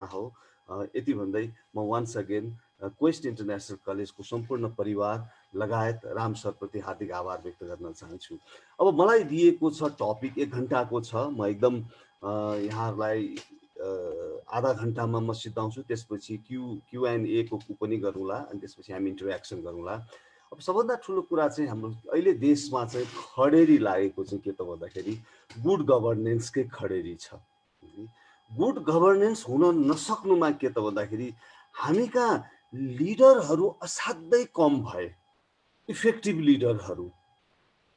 हो। यति भन्दै म वान्स अगेन क्वेस्ट इन्टरनेसनल कलेजको सम्पूर्ण परिवार लगायत राम सरप्रति हार्दिक आभार व्यक्त गर्न चाहन्छु। अब मलाई दिएको छ टपिक 1 घन्टाको छ। म एकदम यहाँहरूलाई आधा घन्टामा म सिद्धाउँछु, त्यसपछि क्युएनए को पनि गरौँला अनि त्यसपछि हामी इन्टरेक्सन गरौँला। अब सबभन्दा ठुलो कुरा चाहिँ हाम्रो अहिले देशमा चाहिँ खडेरी लागेको चाहिँ के त भन्दाखेरि गुड गभर्नेन्सकै खडेरी छ। गुड गभर्नेन्स हुन नसक्नुमा के त भन्दाखेरि हामी कहाँ लिडरहरू असाध्यै कम भए, इफेक्टिभ लिडरहरू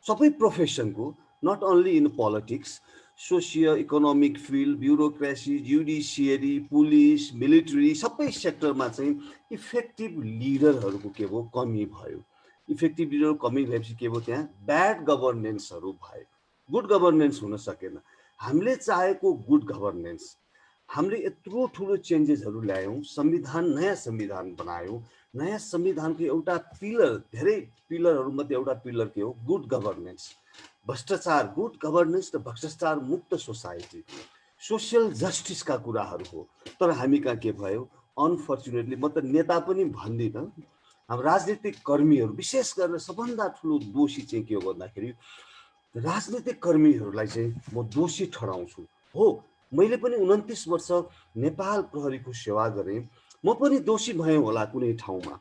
सबै प्रोफेसनको, not only in politics, socio economic field, bureaucracy, judiciary, police, military, सबै सेक्टरमा चाहिँ इफेक्टिभ लिडरहरूको के भयो, कमी भयो। इफेक्टिभ लिडर कमी भएपछि के भयो, त्यहाँ ब्याड गभर्नेन्सहरू भयो, गुड गभर्नेन्स हुन सकेन। हामीले चाहेको गुड गभर्नेन्स, हामीले यत्रो ठुलो चेन्जेसहरू ल्यायौँ, संविधान, नयाँ संविधान बनायौँ। नयाँ संविधानको एउटा पिलर, धेरै पिलरहरूमध्ये एउटा पिलर के हो, गुड गभर्नेन्स। भ्रष्टाचार, गुड गभर्नेन्स र भ्रष्टाचार मुक्त सोसाइटी, सोसियल जस्टिसका कुराहरू हो। तर हामी कहाँ के भयो, अनफर्चुनेटली, म त नेता पनि भन्दिनँ, हाम्रो राजनीतिक कर्मीहरू विशेष गरेर सबभन्दा ठुलो दोषी चाहिँ के हो भन्दाखेरि राजनीतिक कर्मीहरूलाई चाहिँ म दोषी ठहराउँछु। हो, मैले पनि 29 वर्ष नेपाल प्रहरीको सेवा गरेँ, म पनि दोषी भएँ होला कुनै ठाउँमा।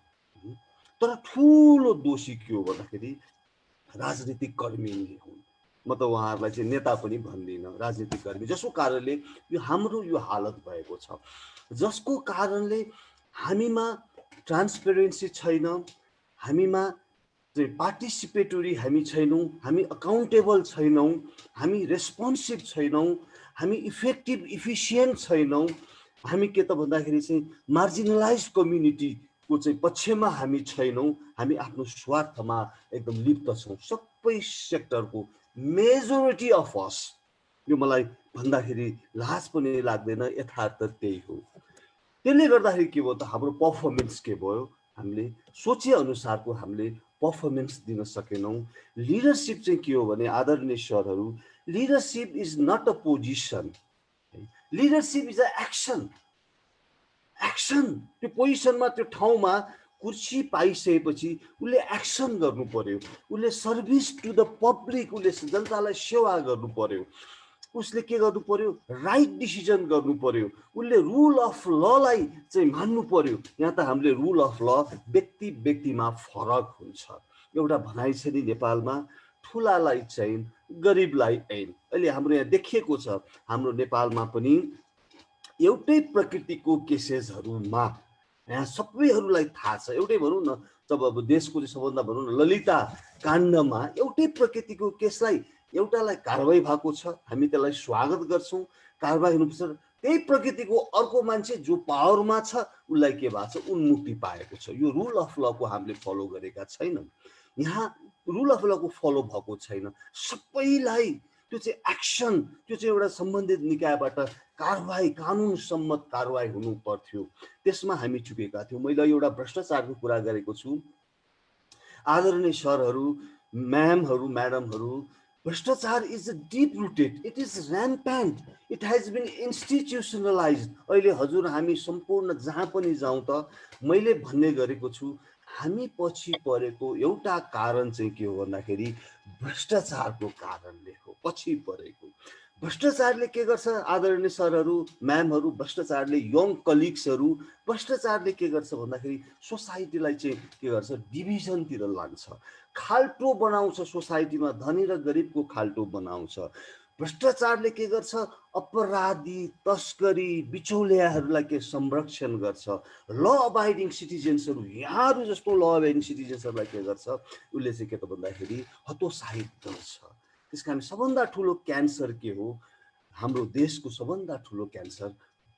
तर ठुलो दोषी के हो भन्दाखेरि राजनीतिक कर्मी नै हुन्। म त उहाँहरूलाई चाहिँ नेता पनि भन्दिनँ, राजनीतिक कर्मी, जसको कारणले यो हाम्रो यो हालत भएको छ, जसको कारणले हामीमा ट्रान्सपेरेन्सी छैन, हामीमा पार्टिसिपेटरी हामी छैनौँ, हामी अकाउन्टेबल छैनौँ, हामी रेस्पोन्सिभ छैनौँ, हामी इफेक्टिभ इफिसियन्ट छैनौँ। हामी के त भन्दाखेरि चाहिँ मार्जिनलाइज कम्युनिटीको चाहिँ पक्षमा हामी छैनौँ। हामी आफ्नो स्वार्थमा एकदम लिप्त छौँ, सबै सेक्टरको मेजोरिटी अफ अस। यो मलाई भन्दाखेरि लाज पनि लाग्दैन, यथार्थ त्यही हो। त्यसले गर्दाखेरि के भयो त, हाम्रो पर्फर्मेन्स के भयो, हामीले सोचे अनुसारको हामीले पर्फर्मेन्स दिन सकेनौँ। लिडरसिप चाहिँ के हो भने आदरणीय सरहरू, leadership is not a position, leadership is a action. Action, त्यो पोजिसनमा, त्यो ठाउँमा कुर्सी पाइसकेपछि उसले एक्सन गर्नु पर्यो, उसले सर्भिस टु द पब्लिक, उसले जनतालाई सेवा गर्नु पर्यो, उसले के गर्नु पर्यो, राइट डिसिजन गर्नु पर्यो, उसले रुल अफ ललाई चाहिँ मान्नु पर्यो। यहाँ त हामीले रुल अफ ल व्यक्ति व्यक्तिमा फरक हुन्छ। एउटा भनाइ छ नि नेपालमा, ठुलालाई चाहिँ गरिबलाई ऐन। अहिले हाम्रो यहाँ देखिएको छ, हाम्रो नेपालमा पनि एउटै प्रकृतिको केसेसहरूमा यहाँ सबैहरूलाई थाहा छ, एउटै भनौँ न, जब अब देशको सबभन्दा भनौँ न ललिता काण्डमा एउटै प्रकृतिको केसलाई एउटालाई कारवाही भएको छ, हामी त्यसलाई स्वागत गर्छौँ, कारवाही हुनुपर्छ। त्यही प्रकृतिको अर्को मान्छे जो पावरमा छ उसलाई के भएको छ, उन्मुक्ति पाएको छ। यो रुल अफ लको हामीले फलो गरेका छैनौँ। यहाँ रुल अफ लको फलो भएको छैन। सबैलाई त्यो चाहिँ एक्सन, त्यो चाहिँ एउटा सम्बन्धित निकायबाट कारवाही, कानुन सम्मत कारवाही हुनु पर्थ्यो, त्यसमा हामी चुकेका थियौँ। मैले एउटा भ्रष्टाचारको कुरा गरेको छु। आदरणीय सरहरू, म्यामहरू, म्याडमहरू, भ्रष्टाचार is deep rooted, it is rampant, it has been institutionalize. अहिले हजुर हामी सम्पूर्ण जहाँ पनि जाउँ त मैले भन्ने गरेको छु, हामी पछि परेको एउटा कारण चाहिँ के हो भन्दाखेरि भ्रष्टाचारको कारणले हो पछि परेको। भ्रष्टाचारले के गर्छ आदरणीय सरहरू, म्यामहरू, भ्रष्टाचारले यङ कलिग्सहरू, भ्रष्टाचारले के गर्छ भन्दाखेरि सोसाइटीलाई चाहिँ के गर्छ, डिभिजनतिर लान्छ, खाल्टो बनाउँछ, सोसाइटीमा धनी र गरिबको खाल्टो बनाउँछ। भ्रष्टाचारले के गर्छ, अपराधी, तस्करी, बिचौलियाहरूलाई के संरक्षण गर्छ। ल अबाइडिङ सिटिजन्सहरू, यहाँहरू जस्तो ल अबाइडिङ सिटिजन्सहरूलाई के गर्छ, उसले चाहिँ के त भन्दाखेरि हतोत्साहित गर्छ। त्यस कारण सबभन्दा ठुलो क्यान्सर के हो, हाम्रो देशको सबभन्दा ठुलो क्यान्सर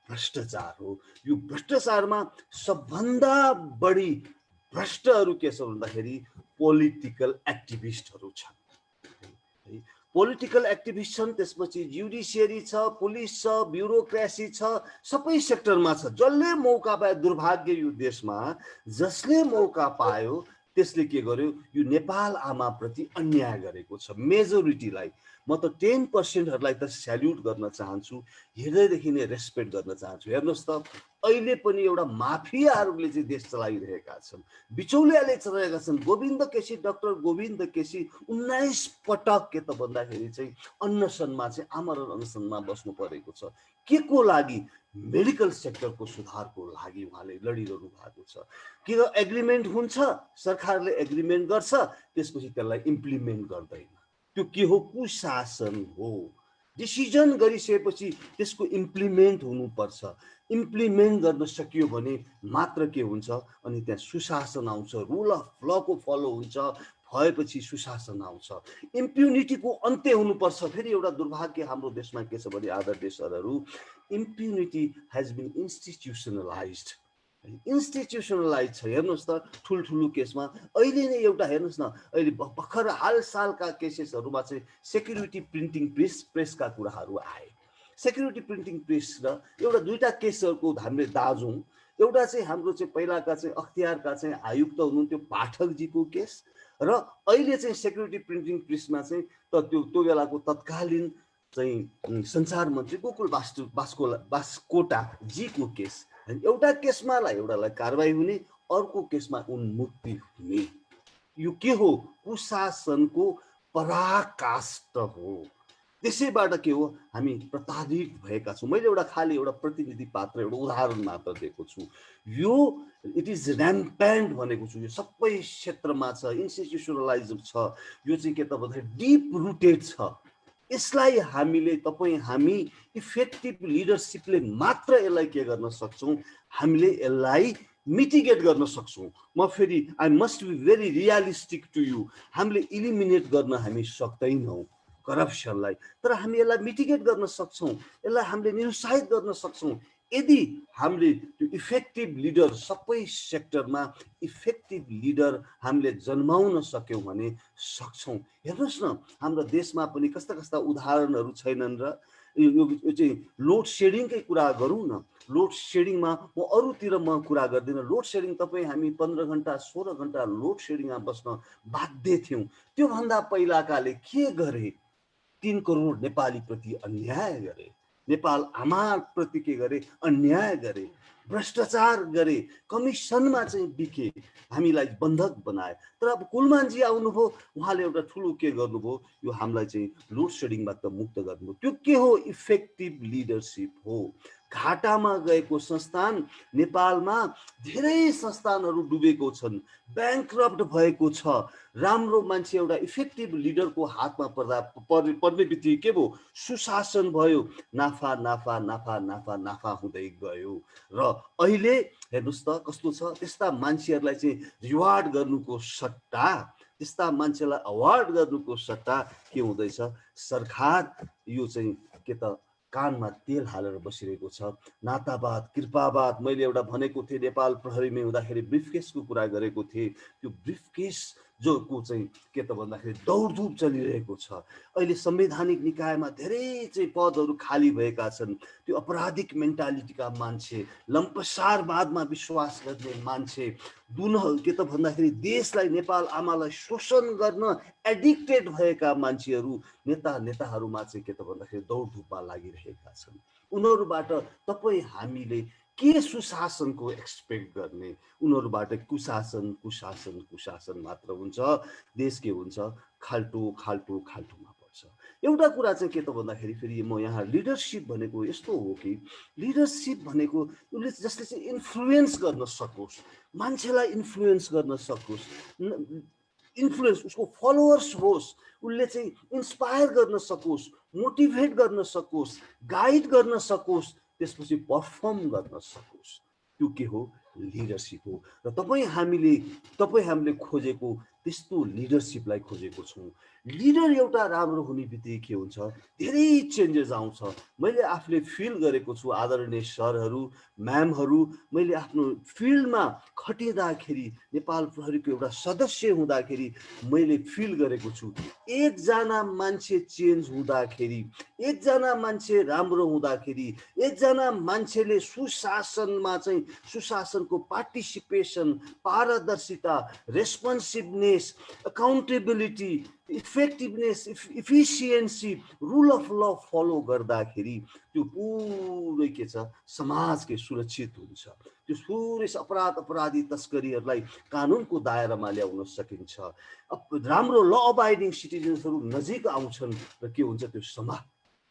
भ्रष्टाचार हो। यो भ्रष्टाचारमा सबभन्दा बढी भ्रष्टहरू के छ भन्दाखेरि पोलिटिकल एक्टिभिस्टहरू छन्। पोलिटिकल एक्टिभिस्ट छन्, त्यसपछि जुडिसियरी छ, पुलिस छ, ब्युरोक्रेसी छ, सबै सेक्टरमा छ। जसले मौका पायो, दुर्भाग्य यो देशमा जसले मौका पायो त्यसले के गर्यो, यो नेपाल आमाप्रति अन्याय गरेको छ। मेजोरिटीलाई म त 10%हरूलाई त स्याल्युट गर्न चाहन्छु, हृदयदेखि नै रेस्पेक्ट गर्न चाहन्छु। हेर्नुहोस् त, अहिले पनि एउटा माफियाहरूले चाहिँ देश चलाइरहेका छन्, बिचौलियाले चलाएका छन्। गोविन्द केसी, डाक्टर गोविन्द केसी 19 पटक के त भन्दाखेरि चाहिँ अनसनमा चाहिँ आमरण अनसनमा बस्नु परेको छ। के को लागि? मेडिकल सेक्टरको सुधारको लागि उहाँले लडिरहनु भएको छ। कि एग्रिमेन्ट हुन्छ, सरकारले एग्रिमेन्ट गर्छ, त्यसपछि त्यसलाई इम्प्लिमेन्ट गर्दैन। त्यो के हो? कुशासन हो। डिसिजन गरिसकेपछि त्यसको इम्प्लिमेन्ट हुनुपर्छ। इम्प्लिमेन्ट गर्न सकियो भने मात्र के हुन्छ, अनि त्यहाँ सुशासन आउँछ, रुल अफ लको फलो हुन्छ, भएपछि सुशासन आउँछ। इम्प्युनिटीको अन्त्य हुनुपर्छ। फेरि एउटा दुर्भाग्य हाम्रो देशमा के छ भने आदरणीय सरहरू, इम्प्युनिटी हेज बिन इन्स्टिट्युसनलाइज्ड। इन्स्टिट्युसनलाइज छ। हेर्नुहोस् त, ठुल्ठुलो केसमा अहिले नै एउटा हेर्नुहोस् न, अहिले भर्खर हालसालका केसेसहरूमा चाहिँ सेक्युरिटी प्रिन्टिङ प्रेसका कुराहरू आए। सेक्युरिटी प्रिन्टिङ प्रेस र एउटा दुईवटा केसहरूको हामीले दाजौँ। एउटा चाहिँ हाम्रो चाहिँ पहिलाका चाहिँ अख्तियारका चाहिँ आयुक्त हुनुहुन्थ्यो पाठकजीको केस, र अहिले चाहिँ सेक्युरिटी प्रिन्टिङ प्रेसमा चाहिँ त्यो बेलाको तत्कालीन चाहिँ सञ्चार मन्त्री गोकुल बास्कोटाजीको केस। एउटा केसमा एउटालाई कारवाही हुने, अर्को केसमा उन्मुक्ति हुने। यो के हो? कुशासनको पराकाष्ठ हो। त्यसैबाट के हो, हामी प्रताडित भएका छौँ। मैले एउटा खाली एउटा प्रतिनिधि पात्र, एउटा उदाहरण मात्र दिएको छु। यो इट इज ऱ्याम्पेन्ट भनेको छु। यो सबै क्षेत्रमा छ, इन्स्टिट्युसनलाइज छ। यो चाहिँ के त भन्दाखेरि डिप रुटेड छ। यसलाई हामी इफेक्टिभ लिडरसिपले मात्र यसलाई के गर्न सक्छौँ, हामीले यसलाई मिटिगेट गर्न सक्छौँ। म फेरि I must be very realistic to you, हामीले इलिमिनेट गर्न हामी सक्दैनौँ करप्सनलाई, तर हामी यसलाई मिटिगेट गर्न सक्छौँ, यसलाई हामीले निरुत्साहित गर्न सक्छौँ यदि हामीले त्यो इफेक्टिभ लिडर, सबै सेक्टरमा इफेक्टिभ लिडर हामीले जन्माउन सक्यौँ भने सक्छौँ। हेर्नुहोस् न, हाम्रो देशमा पनि कस्ता कस्ता उदाहरणहरू छैनन् र यो चाहिँ लोड सेडिङकै कुरा गरौँ न। लोड सेडिङमा म अरूतिर कुरा गर्दिनँ। लोड सेडिङ तपाईँ हामी 15 घन्टा 16 घन्टा लोड सेडिङमा बस्न बाध्य थियौँ। त्योभन्दा पहिलाकाले के गरे? 3 करोड नेपालीप्रति अन्याय गरे, नेपाल आमाप्रति के गरे? अन्याय गरे, भ्रष्टाचार गरे, कमिसनमा चाहिँ बिके, हामीलाई बन्धक बनाए। तर अब कुलमानजी आउनुभयो, उहाँले एउटा ठुलो के गर्नुभयो, यो हामीलाई चाहिँ लोड सेडिङबाट मुक्त गर्नुभयो। त्यो के हो? इफेक्टिभ लिडरसिप हो। घाटामा गएको संस्थान, नेपालमा धेरै संस्थानहरू डुबेको छन्, ब्याङ्क्रप्ट भएको छ। राम्रो मान्छे एउटा इफेक्टिभ लिडरको हातमा पर्ने बित्तिकै के भयो? सुशासन भयो, नाफा नाफा नाफा नाफा नाफा हुँदै गयो। र अहिले हेर्नुहोस् त कस्तो छ, त्यस्ता मान्छेहरूलाई चाहिँ रिवार्ड गर्नुको सट्टा, त्यस्ता मान्छेलाई अवार्ड गर्नुको सट्टा के हुँदैछ? सरकार यो चाहिँ के त कानमा तेल हालेर बसिरहेको छ। नातावाद, कृपावाद, मैले एउटा भनेको थिएँ, नेपाल प्रहरीमा हुँदाखेरि ब्रिफकेसको कुरा गरेको थिएँ। त्यो ब्रिफकेस जोको चाहिँ के त भन्दाखेरि दौडधुप चलिरहेको छ। अहिले संवैधानिक निकायमा धेरै चाहिँ पदहरू खाली भएका छन्। त्यो अपराधिक मेन्टालिटीका मान्छे, लम्पसारवादमा विश्वास गर्ने मान्छे, के त भन्दाखेरि देशलाई, नेपाल आमालाई शोषण गर्न एडिक्टेड भएका मान्छेहरू नेताहरूमा चाहिँ के त भन्दाखेरि दौडधुपमा लागिरहेका छन्। उनीहरूबाट तपाईँ हामीले के सुशासनको एक्सपेक्ट गर्ने? उनीहरूबाट कुशासन कुशासन कुशासन मात्र हुन्छ। देश के हुन्छ? खाल्टोमा पर्छ। एउटा कुरा चाहिँ के त भन्दाखेरि फेरि म यहाँ लिडरसिप भनेको यस्तो हो कि लिडरसिप भनेको उसले जसले चाहिँ इन्फ्लुएन्स गर्न सकोस्, मान्छेलाई इन्फ्लुएन्स गर्न सकोस्, इन्फ्लुएन्स उसको फलोवर्स होस्, उसले चाहिँ इन्सपायर गर्न सकोस्, मोटिभेट गर्न सकोस्, गाइड गर्न सकोस्, त्यसपछि पर्फर्म गर्न सकोस्। त्यो के हो? लिडरसिप हो। र तपाईँ हामीले खोजेको त्यस्तो लिडरसिपलाई खोजेको छौँ। लिडर एउटा राम्रो हुने बित्तिकै के हुन्छ? धेरै चेन्जेस आउँछ। मैले आफूले फिल गरेको छु, आदरणीय सरहरू, म्यामहरू, मैले आफ्नो फिल्डमा खटिँदाखेरि, नेपाल प्रहरीको एउटा सदस्य हुँदाखेरि मैले फिल गरेको छु, एकजना मान्छे चेन्ज हुँदाखेरि, एकजना मान्छे राम्रो हुँदाखेरि, एकजना मान्छेले सुशासन को पार्टिसिपेसन, पारदर्शिता, responsiveness, accountability, effectiveness, efficiency, rule of law follow गर्दाखेरि त्यो पुरै के छ, समाज के सुरक्षित हुन्छ। त्यो पुरै अपराधी तस्करीहरूलाई कानुनको दायरामा ल्याउन सकिन्छ। राम्रो ल अबाइडिङ सिटिजन्सहरू नजिक आउँछन् र के हुन्छ, त्यो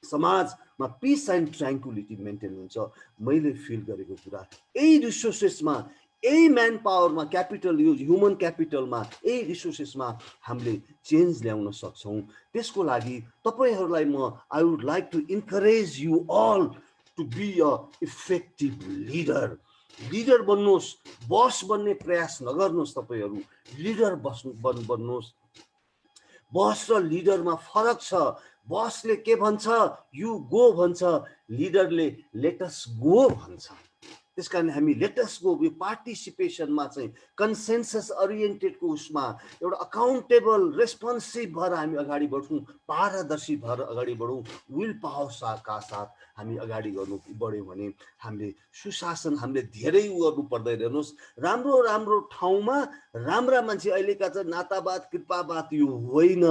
समाजमा पिस एन्ड ट्राङ्क्युलिटी मेन्टेन हुन्छ। मैले फिल गरेको कुरा, यही रिसोर्सेसमा, यही म्यान पावरमा, क्यापिटल, यो ह्युमन क्यापिटलमा, यही रिसोर्सेसमा हामीले चेन्ज ल्याउन सक्छौँ। त्यसको लागि तपाईँहरूलाई म I would like to encourage you all to be a effective leader बन्नुहोस्। बस बन्ने प्रयास नगर्नुहोस्, तपाईँहरू लिडर बन्नुहोस्। बस र लिडरमा फरक छ। बसले के भन्छ, यु गो भन्छ, लिडरले लेट अस गो भन्छ। त्यस कारण हामी लेट अस गो, यो पार्टिसिपेसनमा चाहिँ कन्सेन्सस ओरिएन्टेडको उसमा एउटा अकाउन्टेबल, रेस्पोन्सिभ भएर हामी अगाडि बढौँ, पारदर्शी भएर अगाडि बढौँ। विल पावर का साथ हामी अगाडि बढ्यौँ भने हामीले सुशासन, हामीले धेरै गर्नु पर्दैन। हेर्नुहोस्, राम्रो ठाउँमा राम्रा मान्छे, अहिलेका चाहिँ नातावाद, कृपावाद यो होइन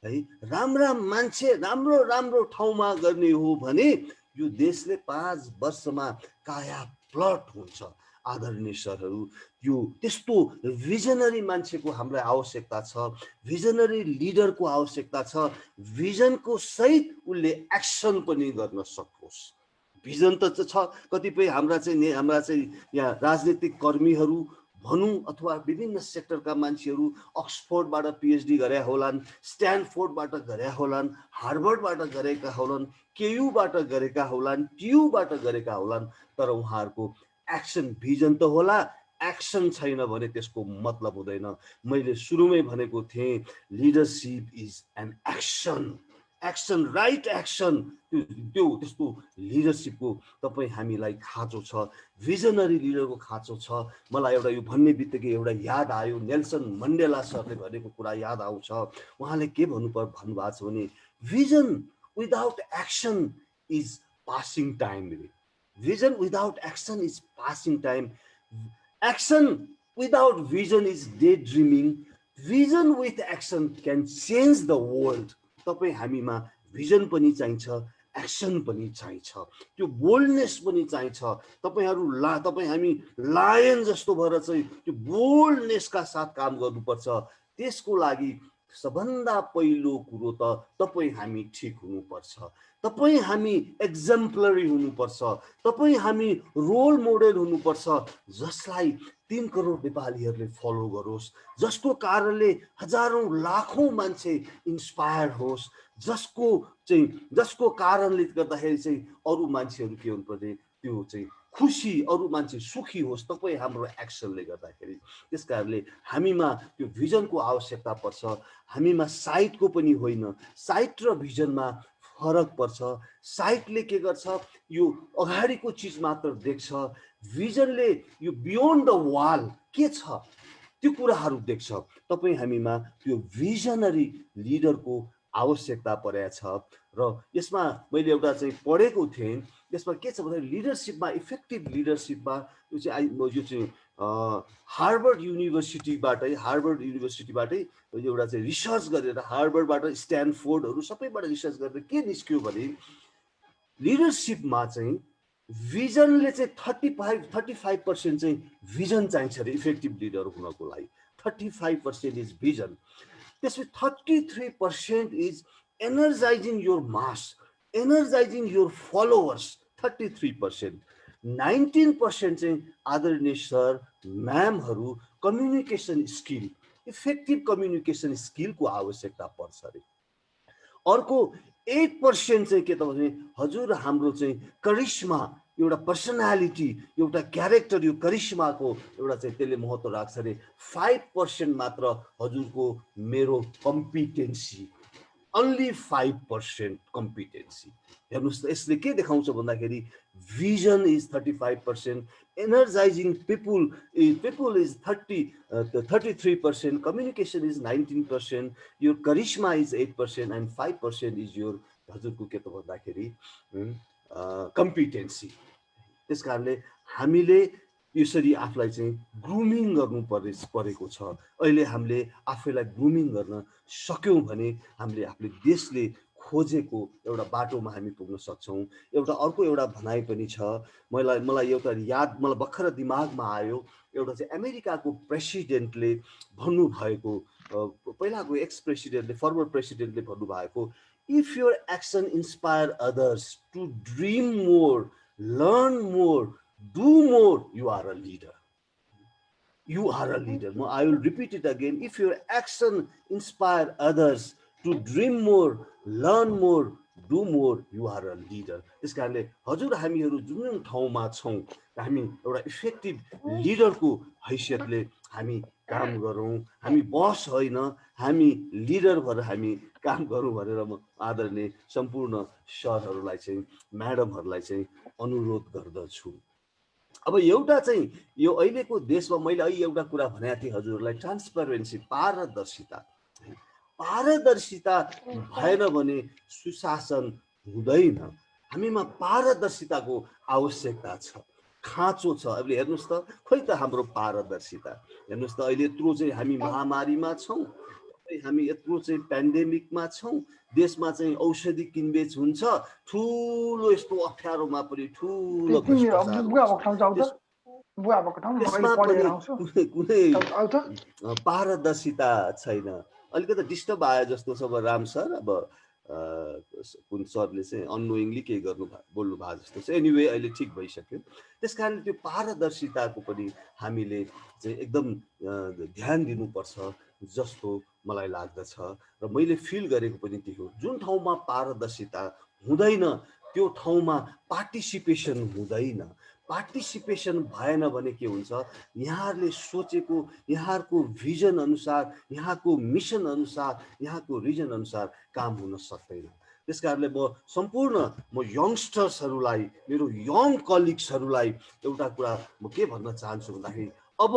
है। राम्रा मान्छे राम्रो ठाउँमा गर्ने हो भने यो देशले 5 वर्षमा काया प्लट हुन्छ। आदरणीय सरहरू, यो त्यस्तो भिजनरी मान्छेको हामीलाई आवश्यकता छ, भिजनरी लिडरको आवश्यकता छ। भिजनको सहित उसले एक्सन पनि गर्न सकोस्। भिजन त छ, कतिपय हाम्रा चाहिँ यहाँ राजनीतिक कर्मीहरू भनौँ अथवा विभिन्न सेक्टरका मान्छेहरू अक्सफोर्डबाट पिएचडी गरेका होलान्, स्ट्यानफोर्डबाट गरेका होलान्, हार्वर्डबाट गरेका होलान्, केयुबाट गरेका होलान्, टियुबाट गरेका होलान्, तर उहाँहरूको एक्सन भिजन त होला, एक्सन छैन भने त्यसको मतलब हुँदैन। मैले सुरुमै भनेको थिएँ, leadership is an action, right action. त्यस्तो लिडरसिपको तपाईँ हामीलाई खाँचो छ, भिजनरी लिडरको खाँचो छ। मलाई एउटा यो भन्ने बित्तिकै एउटा याद आयो, नेल्सन मण्डेला सरले भनेको कुरा याद आउँछ। उहाँले के भन्नुभएको छ भने, vision without action is passing time. Vision without action is passing time. Action without vision is day dreaming. Vision with action can change the world. तपाईँ हामीमा भिजन पनि चाहिन्छ, एक्सन पनि चाहिन्छ, त्यो बोल्डनेस पनि चाहिन्छ। तपाईँ हामी लायन जस्तो भएर चाहिँ त्यो बोल्डनेसका साथ काम गर्नुपर्छ। त्यसको लागि सबभन्दा पहिलो कुरो त तपाईँ हामी ठिक हुनुपर्छ, तपाईँ हामी एक्जम्पलरी हुनुपर्छ, तपाईँ हामी रोल मोडेल हुनुपर्छ, जसलाई 3 करोड नेपालीहरूले फलो गरोस्, जसको कारणले हजारौँ लाखौँ मान्छे इन्स्पायर होस्, जसको कारणले गर्दाखेरि चाहिँ अरू मान्छेहरू के हुनु पर्ने, त्यो चाहिँ खुसी, अरू मान्छे सुखी होस्, तपाईँ हाम्रो एक्सनले गर्दाखेरि। त्यस कारणले हामीमा त्यो भिजनको आवश्यकता पर्छ। हामीमा साइटको पनि होइन, साइट र भिजनमा फरक पर्छ। साइटले के गर्छ, यो अगाडिको चिज मात्र देख्छ, भिजनले यो बियोन्ड द वाल के छ त्यो कुराहरू देख्छ। तपाईँ हामीमा त्यो भिजनरी लिडरको आवश्यकता परेको छ। र यसमा मैले एउटा चाहिँ पढेको थिएँ, यसमा के छ भने लिडरसिपमा, इफेक्टिभ लिडरसिपमा यो चाहिँ हार्वर्ड युनिभर्सिटीबाटै एउटा चाहिँ रिसर्च गरेर, हार्वर्डबाट, स्ट्यानफोर्डहरू सबैबाट रिसर्च गरेर के निस्क्यो भने, लिडरसिपमा चाहिँ भिजनले चाहिँ 35% चाहिँ भिजन चाहिन्छ अरे इफेक्टिभ लिडर हुनको लागि। 35% इज भिजन। त्यसपछि 33% is energizing your mass, energizing your followers, 33%. 19% चाहिँ आदरणीय सर म्यामहरू कम्युनिकेसन स्किल, इफेक्टिभ कम्युनिकेसन स्किलको आवश्यकता पर्छ अरे। अर्को 8% चाहिँ के त भने, हजुर हाम्रो चाहिँ करिश्मा, एउटा पर्सनालिटी, एउटा क्यारेक्टर, यो करिश्माको एउटा चाहिँ त्यसले महत्त्व राख्छ अरे। 5% मात्र हजुरको मेरो कम्पिटेन्सी, only 5% competency. हेर्नुहोस् त, यसले के देखाउँछ भन्दाखेरि vision is 35%, energizing people is 33%, communication is 19%, your charisma is 8%, and 5% is your हजुरको के त भन्दाखेरि competency. त्यस कारणले हामीले यसरी आफूलाई चाहिँ ग्रुमिङ गर्नु परेको छ। अहिले हामीले आफैलाई ग्रुमिङ गर्न सक्यौँ भने हामीले देशले खोजेको एउटा बाटोमा हामी पुग्न सक्छौँ। एउटा भनाइ पनि छ, मलाई मलाई भर्खर दिमागमा आयो। एउटा चाहिँ अमेरिकाको प्रेसिडेन्टले भन्नुभएको, पहिलाको एक्स प्रेसिडेन्टले, फर्मर प्रेसिडेन्टले भन्नुभएको, if your action inspire others to dream more, learn more, do more, you are a leader. You are a leader. I will repeat it again. If your action inspire others to dream more, learn more, do more, you are a leader. त्यस कारणले हजुर हामीहरू जुन ठाउँमा छौँ, हामी एउटा effective लिडरको हैसियतले हामी काम गरौँ। हामी बस होइन, हामी लिडर भएर हामी काम गरौँ भनेर म आदरणीय सम्पूर्ण सरहरूलाई चाहिँ, म्याडमहरूलाई चाहिँ अनुरोध गर्दछु। अब एउटा चाहिँ यो अहिलेको देशमा मैले अहिले एउटा कुरा भनेको थिएँ हजुरहरूलाई, ट्रान्सपरेन्सी, पारदर्शिता भएन भने सुशासन हुँदैन। हामीमा पारदर्शिताको आवश्यकता छ, खाँचो छ। अहिले हेर्नुहोस् त, खोइ त हाम्रो पारदर्शिता हेर्नुहोस् त। अहिले यत्रो चाहिँ हामी महामारीमा छौँ, हामी यत्रो चाहिँ पेन्डेमिकमा छौँ, देशमा चाहिँ औषधि किनबेच हुन्छ, ठुलो यस्तो अप्ठ्यारोमा पनि ठुलो कुनै पारदर्शिता छैन। अलिकति डिस्टर्ब आयो जस्तो छ। अब राम सर, अब कुन सरले चाहिँ अननोइङली केही बोल्नु भएको जस्तो छ। एनिवे अहिले ठिक भइसक्यो। त्यस कारण त्यो पारदर्शिताको पनि हामीले चाहिँ एकदम ध्यान दिनुपर्छ जस्तो मलाई लाग्दछ र मैले फिल गरेको पनि त्यही हो। जुन ठाउँमा पारदर्शिता हुँदैन त्यो ठाउँमा पार्टिसिपेसन हुँदैन। पार्टिसिपेसन भएन भने के हुन्छ, यहाँहरूले सोचेको, यहाँहरूको भिजन अनुसार, यहाँको मिसन अनुसार, यहाँको रिजन अनुसार काम हुन सक्दैन। त्यस कारणले म यङ्स्टर्सहरूलाई, मेरो यङ कलिग्सहरूलाई एउटा कुरा म के भन्न चाहन्छु भन्दाखेरि, अब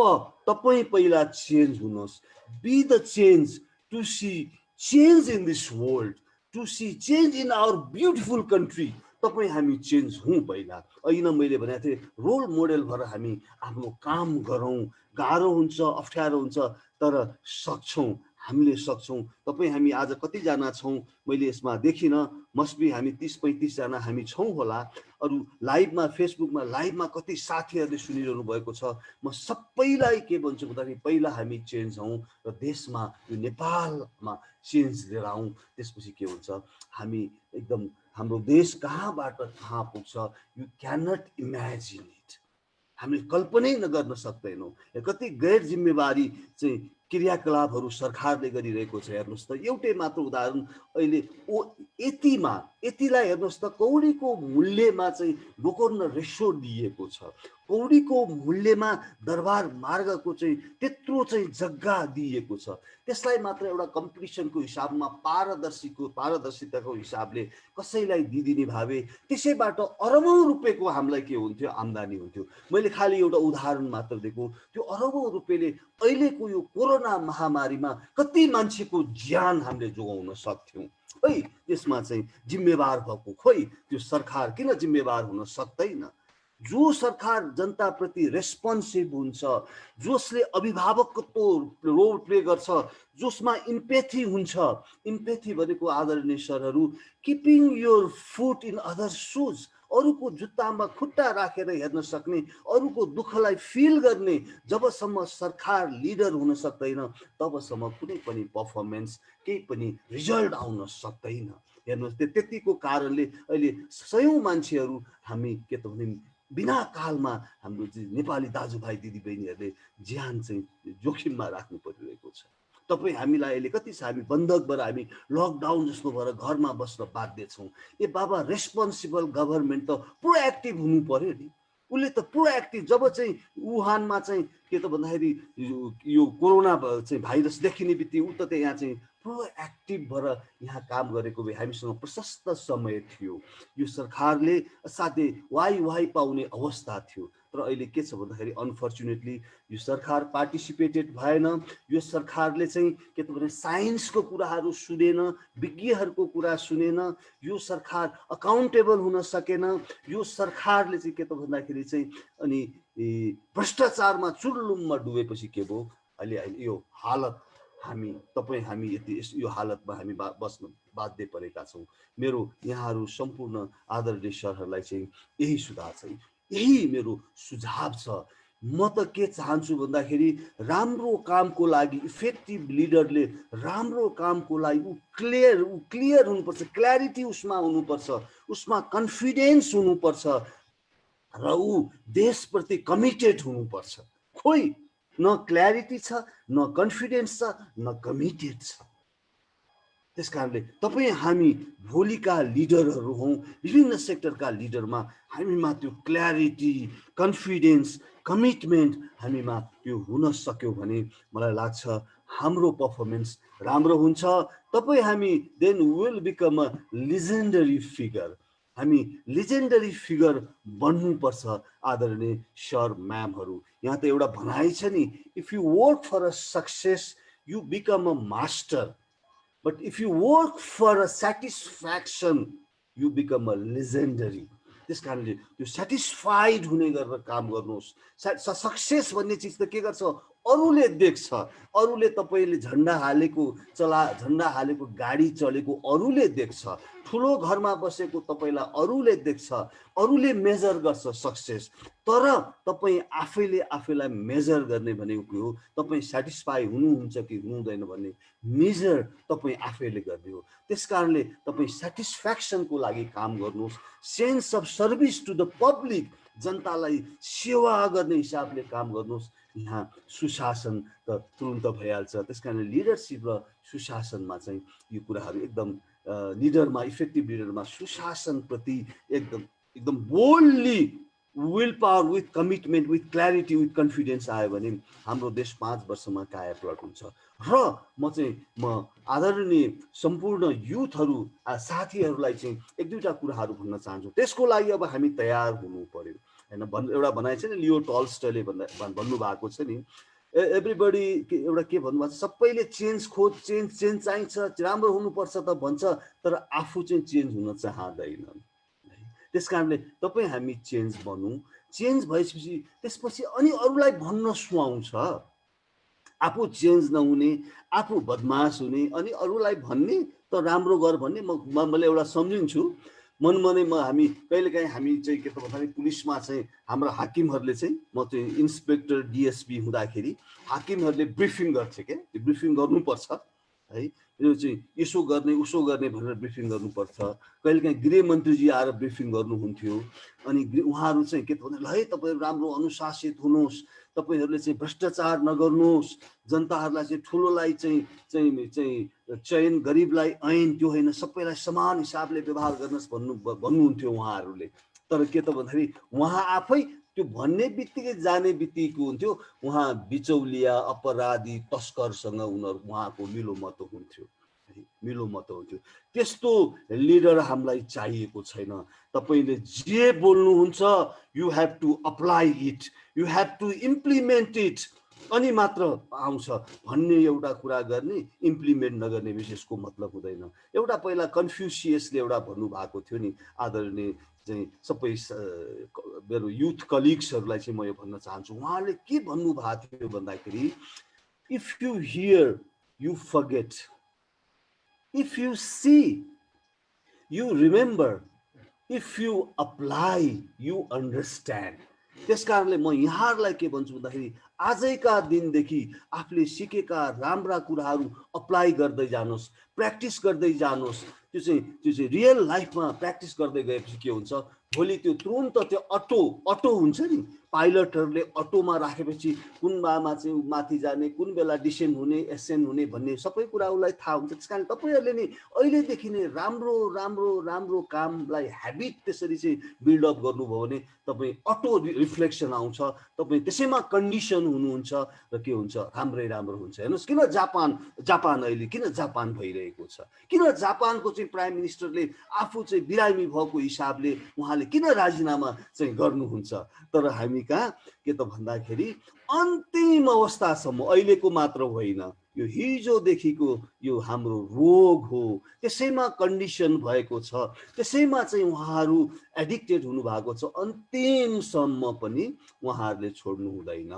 तपाईँ पहिला चेन्ज हुनुहोस्। Be the change to see change in this world, to see change in our beautiful country. तपाईँ हामी चेन्ज हौँ पहिला। अहिले मैले भनेको थिएँ, रोल मोडेल भएर हामी आफ्नो काम गरौँ। गाह्रो हुन्छ, अप्ठ्यारो हुन्छ, तर सक्छौँ, हामीले सक्छौँ। तपाईँ हामी आज कतिजना छौँ मैले यसमा देखिनँ, मस्ट बी हामी 30-35 जना हामी छौँ होला। अरू लाइभमा, फेसबुकमा लाइभमा कति साथीहरूले सुनिरहनु भएको छ। म सबैलाई के भन्छु भन्दाखेरि, पहिला हामी चेन्ज हौँ र देशमा, यो नेपालमा चेन्ज लिएर आउँ। त्यसपछि के हुन्छ, हामी एकदम, हाम्रो देश कहाँबाट कहाँ पुग्छ, you can not imagine it. हामीले कल्पनै गर्न सक्दैनौँ। कति गैर जिम्मेवारी चाहिँ क्रियाकलापहरू सरकारले गरिरहेको छ। हेर्नुहोस् त, एउटै मात्र उदाहरण, अहिले यतिलाई हेर्नुहोस् त, कौडीको मूल्यमा चाहिँ गोकर्ण रेसोर्ट दिएको छ। कौडीको मूल्यमा दरबार मार्गको चाहिँ त्यत्रो चाहिँ जग्गा दिएको छ। त्यसलाई मात्र एउटा कम्पिटिसनको हिसाबमा, पारदर्शिताको हिसाबले कसैलाई दिदिने भावे त्यसैबाट अरबौँ रुपियाँको हामीलाई के हुन्थ्यो, आम्दानी हुन्थ्यो। मैले खालि एउटा उदाहरण मात्र दिएको। त्यो अरबौँ रुपियाँले अहिलेको यो कोरोना महामारीमा कति मान्छेको ज्यान हामीले जोगाउन सक्थ्यौँ। खोइ त्यसमा चाहिँ जिम्मेवार भएको, खोइ त्यो सरकार किन जिम्मेवार हुन सक्दैन? जो सरकार जनताप्रति रेस्पोन्सिभ हुन्छ, जसले अभिभावकत्व रोल प्ले गर्छ, जसमा इम्पेथी हुन्छ। इम्पेथी भनेको आदरणीय सरहरू, keeping your foot in other shoes, अरूको जुत्तामा खुट्टा राखेर हेर्न सक्ने, अरूको दुःखलाई फिल गर्ने। जबसम्म सरकार लिडर हुन सक्दैन, तबसम्म कुनै पनि पर्फर्मेन्स, केही पनि रिजल्ट आउन सक्दैन। हेर्नुहोस्, त्यतिको कारणले अहिले सयौँ मान्छेहरू हामी के त भने बिना कालमा हाम्रो नेपाली दाजुभाइ दिदीबहिनीहरूले ज्यान चाहिँ जोखिममा राख्नु परिरहेको छ। तपाईँ हामीलाई अहिले कति छ, हामी बन्धक भएर, हामी लकडाउन जस्तो भएर घरमा बस्न बाध्य छौँ। ए बाबा, रेस्पोन्सिबल गभर्मेन्ट त प्रोएक्टिभ हुनु पर्यो नि। उसले त प्रोएक्टिभ, जब चाहिँ वुहानमा चाहिँ के त भन्दाखेरि यो कोरोना चाहिँ भाइरस देखिने बित्तिकै ऊ त यहाँ चाहिँ प्रोएक्टिभ भएर यहाँ काम गरेको भए हामीसँग प्रशस्त समय थियो। यो सरकारले असाध्यै वाइ पाउने अवस्था थियो। तर अहिले के छ भन्दाखेरि, अनफर्चुनेटली यो सरकार पार्टिसिपेटेड भएन। यो सरकारले चाहिँ के त भने साइन्सको कुराहरू सुनेन, विज्ञहरूको कुरा सुनेन। यो सरकार अकाउन्टेबल हुन सकेन। यो सरकारले चाहिँ के त भन्दाखेरि चाहिँ अनि भ्रष्टाचारमा चुर्लुममा डुबेपछि के भयो, अहिले यो हालत हामी यति यो हालतमा हामी बस्न बाध्य परेका छौँ। मेरो यहाँहरू सम्पूर्ण आदरणीय सरहरूलाई चाहिँ यही सुझाव छ, यही मेरो सुझाव छ। म त के चाहन्छु भन्दाखेरि राम्रो कामको लागि इफेक्टिभ लिडरले राम्रो कामको लागि ऊ क्लियर हुनुपर्छ, क्ल्यारिटी उसमा हुनुपर्छ, उसमा कन्फिडेन्स हुनुपर्छ र ऊ देशप्रति कमिटेड हुनुपर्छ। खोइ न क्ल्यारिटी छ, न कन्फिडेन्स छ, न कमिटेड छ। त्यस कारणले तपाईँ हामी भोलिका लिडरहरू हौँ, विभिन्न सेक्टरका लिडरमा हामीमा त्यो क्ल्यारिटी, कन्फिडेन्स, कमिटमेन्ट हामीमा त्यो हुन सक्यो भने मलाई लाग्छ हाम्रो पर्फर्मेन्स राम्रो हुन्छ। तपाईँ हामी then will become a legendary figure. हामी लिजेन्डरी फिगर बन्नुपर्छ आदरणीय सर म्यामहरू। यहाँ त एउटा भनाइ छ नि, if you work for a success you become a master, but if you work for a satisfaction you become a legendary। त्यस कारणले त्यो सेटिस्फाइड हुने गरेर काम गर्नुहोस्। सक्सेस भन्ने चिज त के गर्छ, अरूले देख्छ, अरूले तपाईँले झन्डा हालेको गाडी चलेको अरूले देख्छ, ठुलो घरमा बसेको तपाईँलाई अरूले देख्छ, अरूले मेजर गर्छ सक्सेस। तर तपाईँ आफैलाई मेजर गर्ने भनेको के हो, तपाईँ सेटिस्फाई हुनुहुन्छ कि हुनुहुँदैन भन्ने मेजर तपाईँ आफैले गर्ने हो। त्यस कारणले तपाईँ सेटिस्फ्याक्सनको लागि काम गर्नुहोस्, sense of service to the public, जनतालाई सेवा गर्ने हिसाबले काम गर्नुहोस्। यहाँ सुशासन त तुरुन्त भइहाल्छ। त्यस कारणले लिडरसिप र सुशासनमा चाहिँ यो कुराहरू एकदम लिडरमा, इफेक्टिभ लिडरमा सुशासनप्रति एकदम boldly will power with commitment, with clarity, with confidence आयो भने हाम्रो देश 5 वर्षमा कायापलट हुन्छ। र म आदरणीय सम्पूर्ण युथहरू साथीहरूलाई चाहिँ एक दुईवटा कुराहरू भन्न चाहन्छु। त्यसको लागि अब हामी तयार हुनु पर्यो होइन। एउटा भनाइ छ नि, लियो टल्स्टयले भन्नुभएको छ नि, एभ्रिबडी एउटा के भन्नुभएको छ, सबैले चेन्ज चाहिन्छ, राम्रो हुनुपर्छ त भन्छ, तर आफू चाहिँ चेन्ज हुन चाहँदैन। त्यस कारणले तपाईँ हामी चेन्ज बनौँ। चेन्ज भएपछि त्यसपछि अनि अरूलाई भन्न सुहाउँछ। आफू चेन्ज नहुने, आफू बदमास हुने, अनि अरूलाई भन्ने त राम्रो गर भन्ने मैले एउटा सम्झिन्छु मनमनै। हामी कहिलेकाहीँ हामी चाहिँ के त भन्दाखेरि पुलिसमा चाहिँ हाम्रो हाकिमहरूले चाहिँ, म चाहिँ इन्सपेक्टर डिएसपी हुँदाखेरि हाकिमहरूले ब्रिफिङ गर्थे के, त्यो ब्रिफिङ गर्नुपर्छ है, यो चाहिँ यसो गर्ने उसो गर्ने भनेर ब्रिफिङ गर्नुपर्छ। कहिलेकाहीँ गृहमन्त्रीजी आएर ब्रिफिङ गर्नुहुन्थ्यो, अनि उहाँहरू चाहिँ के त भन्दा, ल है तपाईँहरू राम्रो अनुशासित हुनुहोस्, तपाईँहरूले चाहिँ भ्रष्टाचार नगर्नुहोस्, जनताहरूलाई चाहिँ ठुलोलाई चयन, गरिबलाई ऐन, त्यो होइन, सबैलाई समान हिसाबले व्यवहार गर्नुहोस् भन्नुहुन्थ्यो उहाँहरूले। तर के त भन्दाखेरि उहाँ आफै त्यो भन्ने बित्तिकै जाने बित्तिकै हुन्थ्यो, उहाँ बिचौलिया, अपराधी, तस्करसँग उहाँको मिलोमतो हुन्थ्यो। त्यस्तो लिडर हामीलाई चाहिएको छैन। तपाईँले जे बोल्नुहुन्छ you have to apply it, you have to implement it, अनि मात्र आउँछ भन्ने एउटा कुरा गर्ने, इम्प्लिमेन्ट नगर्ने विशेषको मतलब हुँदैन। एउटा पहिला कन्फ्युसियसले एउटा भन्नुभएको थियो नि, आदरणीय चाहिँ सबै मेरो युथ कलिग्सहरूलाई चाहिँ म यो भन्न चाहन्छु। उहाँले के भन्नुभएको थियो भन्दाखेरि, if you hear you forget, if you see you remember, if you apply you understand। त्यस कारणले म यहाँहरूलाई के भन्छु भन्दाखेरि आजैका दिनदेखि आफूले सिकेका राम्रा कुराहरू अप्लाई गर्दै जानुहोस्, प्र्याक्टिस गर्दै जानुहोस्। त्यो चाहिँ रियल लाइफमा प्र्याक्टिस गर्दै गएपछि के हुन्छ, भोलि त्यो तुरुन्त त्यो अटो हुन्छ नि, पाइलटहरूले अटोमा राखेपछि कुनबामा चाहिँ माथि जाने, कुन बेला डिसेन्ड हुने, एसेन्ड हुने भन्ने सबै कुरा उसलाई थाहा हुन्छ। त्यस कारण तपाईँहरूले नि अहिलेदेखि नै राम्रो कामलाई ह्याबिट त्यसरी चाहिँ बिल्डअप गर्नुभयो भने तपाईँ अटो रिफ्लेक्सन आउँछ, तपाईँ त्यसैमा कन्डिसन हुनुहुन्छ र के हुन्छ, राम्रो हुन्छ। हेर्नुहोस् किन जापान अहिले किन जापान भइरहेको छ, किन जापानको चाहिँ प्राइम मिनिस्टरले आफू चाहिँ बिरामी भएको हिसाबले उहाँले किन राजीनामा चाहिँ गर्नुहुन्छ। तर हामी कहाँ के त भन्दाखेरि अन्तिम अवस्थासम्म, अहिलेको मात्र होइन, यो हिजोदेखिको यो हाम्रो रोग हो, त्यसैमा कन्डिसन भएको छ, त्यसैमा चाहिँ उहाँहरू एडिक्टेड हुनुभएको छ, अन्तिमसम्म पनि उहाँहरूले छोड्नु हुँदैन,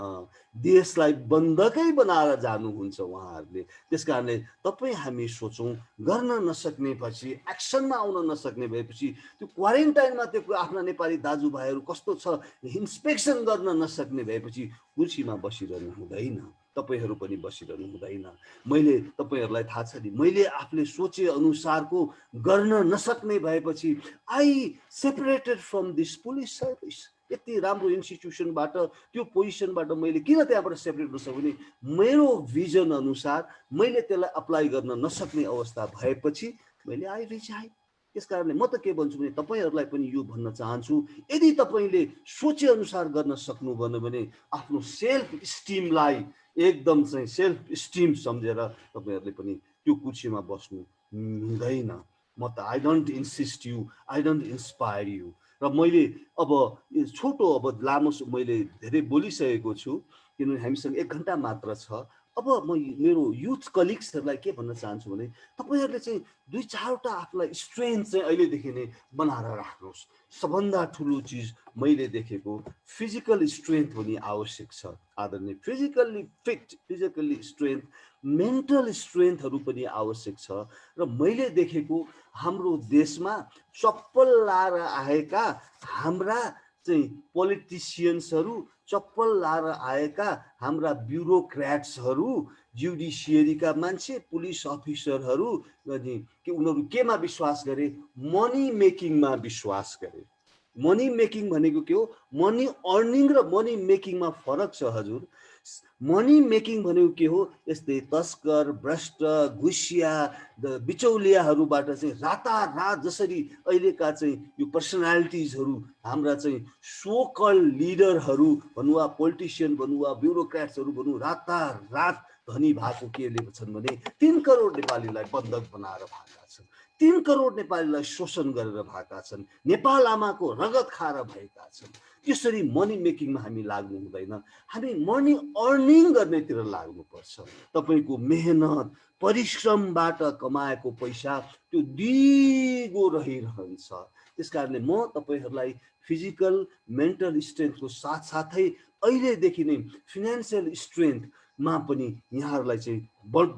देशलाई बन्धकै बनाएर जानुहुन्छ उहाँहरूले। त्यस कारणले तपाईँ हामी सोचौँ, गर्न नसक्नेपछि, एक्सनमा आउन नसक्ने भएपछि त्यो क्वारेन्टाइनमा त्यो आफ्ना नेपाली दाजुभाइहरू कस्तो छ इन्स्पेक्सन गर्न नसक्ने भएपछि कुर्सीमा बसिरहनु हुँदैन, तपाईँहरू पनि बसिरहनु हुँदैन। मैले तपाईँहरूलाई थाहा छ नि, मैले आफूले सोचे अनुसारको गर्न नसक्ने भएपछि I separated from this police service. यति राम्रो इन्स्टिट्युसनबाट, त्यो पोजिसनबाट मैले किन त्यहाँबाट सेपरेट नसक्ने, मेरो भिजन अनुसार मैले त्यसलाई अप्लाई गर्न नसक्ने अवस्था भएपछि मैले आई रिजाइन। त्यस कारणले म त के भन्छु भने तपाईँहरूलाई पनि यो भन्न चाहन्छु, यदि तपाईँले सोचे अनुसार गर्न सक्नुभयो भने आफ्नो सेल्फ स्टिमलाई एकदम चाहिँ सेल्फ स्टिम सम्झेर तपाईँहरूले पनि त्यो कुर्सीमा बस्नु हुँदैन। म त I don't insist you, I don't inspire you. र मैले अब छोटो, अब लामो मैले धेरै बोलिसकेको छु, किनभने हामीसँग 1 घन्टा मात्र छ। अब म मेरो युथ कलिग्सहरूलाई के भन्न चाहन्छु भने तपाईँहरूले चाहिँ 2-4वटा आफूलाई स्ट्रेन्थ चाहिँ अहिलेदेखि नै बनाएर राख्नुहोस्। सबभन्दा ठुलो चिज मैले देखेको फिजिकल स्ट्रेन्थ पनि आवश्यक छ आदरणीय, physically fit, physically strength, mental स्ट्रेन्थहरू पनि आवश्यक छ। र मैले देखेको हाम्रो देशमा चप्पल लाएर आएका हाम्रा चाहिँ पोलिटिसियन्सहरू, चप्पल लाएर आएका हाम्रा ब्युरोक्र्याट्सहरू, जुडिसियरीका मान्छे, पुलिस अफिसरहरू, अनि कि उनीहरू केमा विश्वास गरे, मनी मेकिङमा विश्वास गरे। मनी मेकिङ भनेको के हो, मनी अर्निङ र मनी मेकिङमा फरक छ हजुर। मनी मेकिङ भनेको के हो, यस्तै तस्कर, भ्रष्ट, घुसिया, बिचौलियाहरूबाट चाहिँ रातारात जसरी अहिलेका चाहिँ यो पर्सनालिटिजहरू, हाम्रा चाहिँ सोकल लिडरहरू भनौँ वा पोलिटिसियन भनौँ वा ब्युरोक्र्याट्सहरू भनौँ, रातारात धनी भएको के छन् भने 3 करोड नेपालीलाई बन्धक बनाएर भएका छन्, 3 करोड नेपालीलाई शोषण गरेर भएका छन्, नेपाल आमाको रगत खाएर भएका छन्। त्यसरी मनी मेकिङमा हामी लाग्नु हुँदैन, हामी मनी अर्निङ गर्नेतिर लाग्नुपर्छ। तपाईँको मेहनत परिश्रमबाट कमाएको पैसा त्यो दिगो रहिरहन्छ। त्यस कारणले म तपाईँहरूलाई फिजिकल मेन्टल स्ट्रेन्थको साथसाथै अहिलेदेखि नै फिनान्सियल स्ट्रेन्थमा पनि यहाँहरूलाई चाहिँ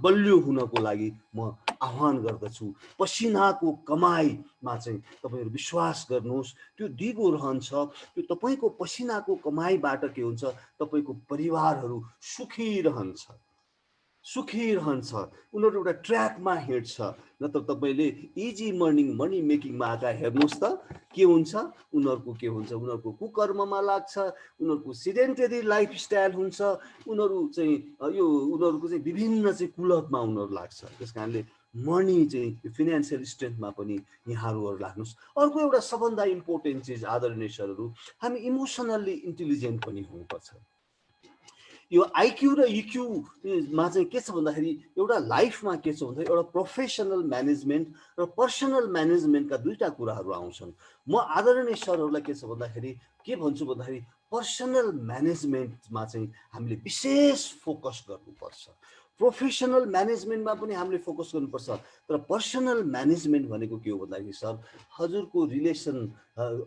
बलियो हुनको लागि म आह्वान गर्दछु। पसिनाको कमाइमा चाहिँ तपाईँहरू विश्वास गर्नुहोस्, त्यो दिगो रहन्छ। त्यो तपाईँको पसिनाको कमाइबाट के हुन्छ, तपाईँको परिवारहरू सुखी रहन्छ, उनीहरू एउटा ट्र्याकमा हिँड्छ। नत्र तपाईँले इजी मनी मेकिङमा आएका हेर्नुहोस् त के हुन्छ, उनीहरूको के हुन्छ, उनीहरूको कुकर्ममा लाग्छ, उनीहरूको सिडेन्टरी लाइफस्टाइल हुन्छ, उनीहरू चाहिँ यो उनीहरूको चाहिँ विभिन्न चाहिँ कुलतमा उनीहरू लाग्छ। त्यस कारणले मनी चाहिँ फिनान्सियल स्ट्रेन्थमा पनि यहाँहरू लाग्नुहोस्। अर्को एउटा सबभन्दा इम्पोर्टेन्ट चिज आदरणीय सरहरू, हामी इमोसनल्ली इन्टेलिजेन्ट पनि हुनुपर्छ। यो आइक्यू र इक्यूमा चाहिँ के छ भन्दाखेरि एउटा लाइफमा के छ भन्दाखेरि एउटा प्रोफेसनल म्यानेजमेन्ट र पर्सनल म्यानेजमेन्टका 2टा कुराहरू आउँछन्। म आदरणीय सरहरूलाई के छ भन्दाखेरि के भन्छु भन्दाखेरि पर्सनल म्यानेजमेन्टमा चाहिँ हामीले विशेष फोकस गर्नुपर्छ। प्रोफेसनल म्यानेजमेन्टमा पनि हामीले फोकस गर्नुपर्छ, तर पर्सनल म्यानेजमेन्ट भनेको के हो भन्दाखेरि सर, हजुरको रिलेसन,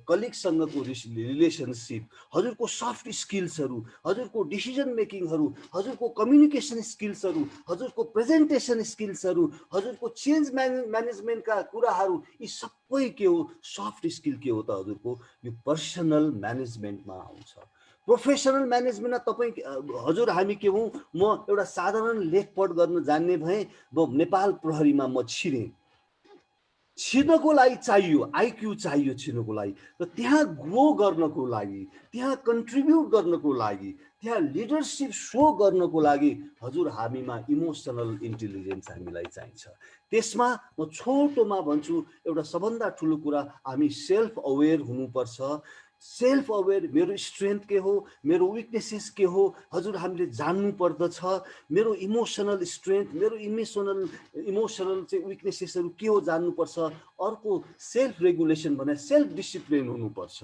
कलिगसँगको रिलेसनसिप, हजुरको सफ्ट स्किल्सहरू, हजुरको डिसिजन मेकिङहरू, हजुरको कम्युनिकेसन स्किल्सहरू, हजुरको प्रेजेन्टेसन स्किल्सहरू, हजुरको चेन्ज म्यानेजमेन्टका कुराहरू, यी सबै के हो, सफ्ट स्किल के हो त हजुरको यो पर्सनल म्यानेजमेन्टमा आउँछ। प्रोफेसनल म्यानेजमेन्टमा तपाईँ हजुर हामी के हौँ, म एउटा साधारण लेखपढ गर्न जान्ने भएँ, म नेपाल प्रहरीमा म छिर्नको लागि चाहियो, आइक्यू चाहियो छिर्नको लागि, र त्यहाँ ग्रो गर्नको लागि, त्यहाँ कन्ट्रिब्युट गर्नको लागि, त्यहाँ लिडरसिप सो गर्नको लागि हजुर हामीमा इमोसनल इन्टेलिजेन्स हामीलाई चाहिन्छ। त्यसमा म छोटोमा भन्छु, एउटा सबभन्दा ठुलो कुरा हामी सेल्फ अवेर हुनुपर्छ। सेल्फ अवेर, मेरो स्ट्रेन्थ के हो, मेरो विकनेसेस के हो, हजुर हामीले जान्नु पर्दछ। मेरो इमोसनल स्ट्रेन्थ, मेरो इमोसनल चाहिँ विकनेसेसहरू के हो जान्नुपर्छ। अर्को सेल्फ रेगुलेसन भने सेल्फ डिसिप्लिन हुनुपर्छ।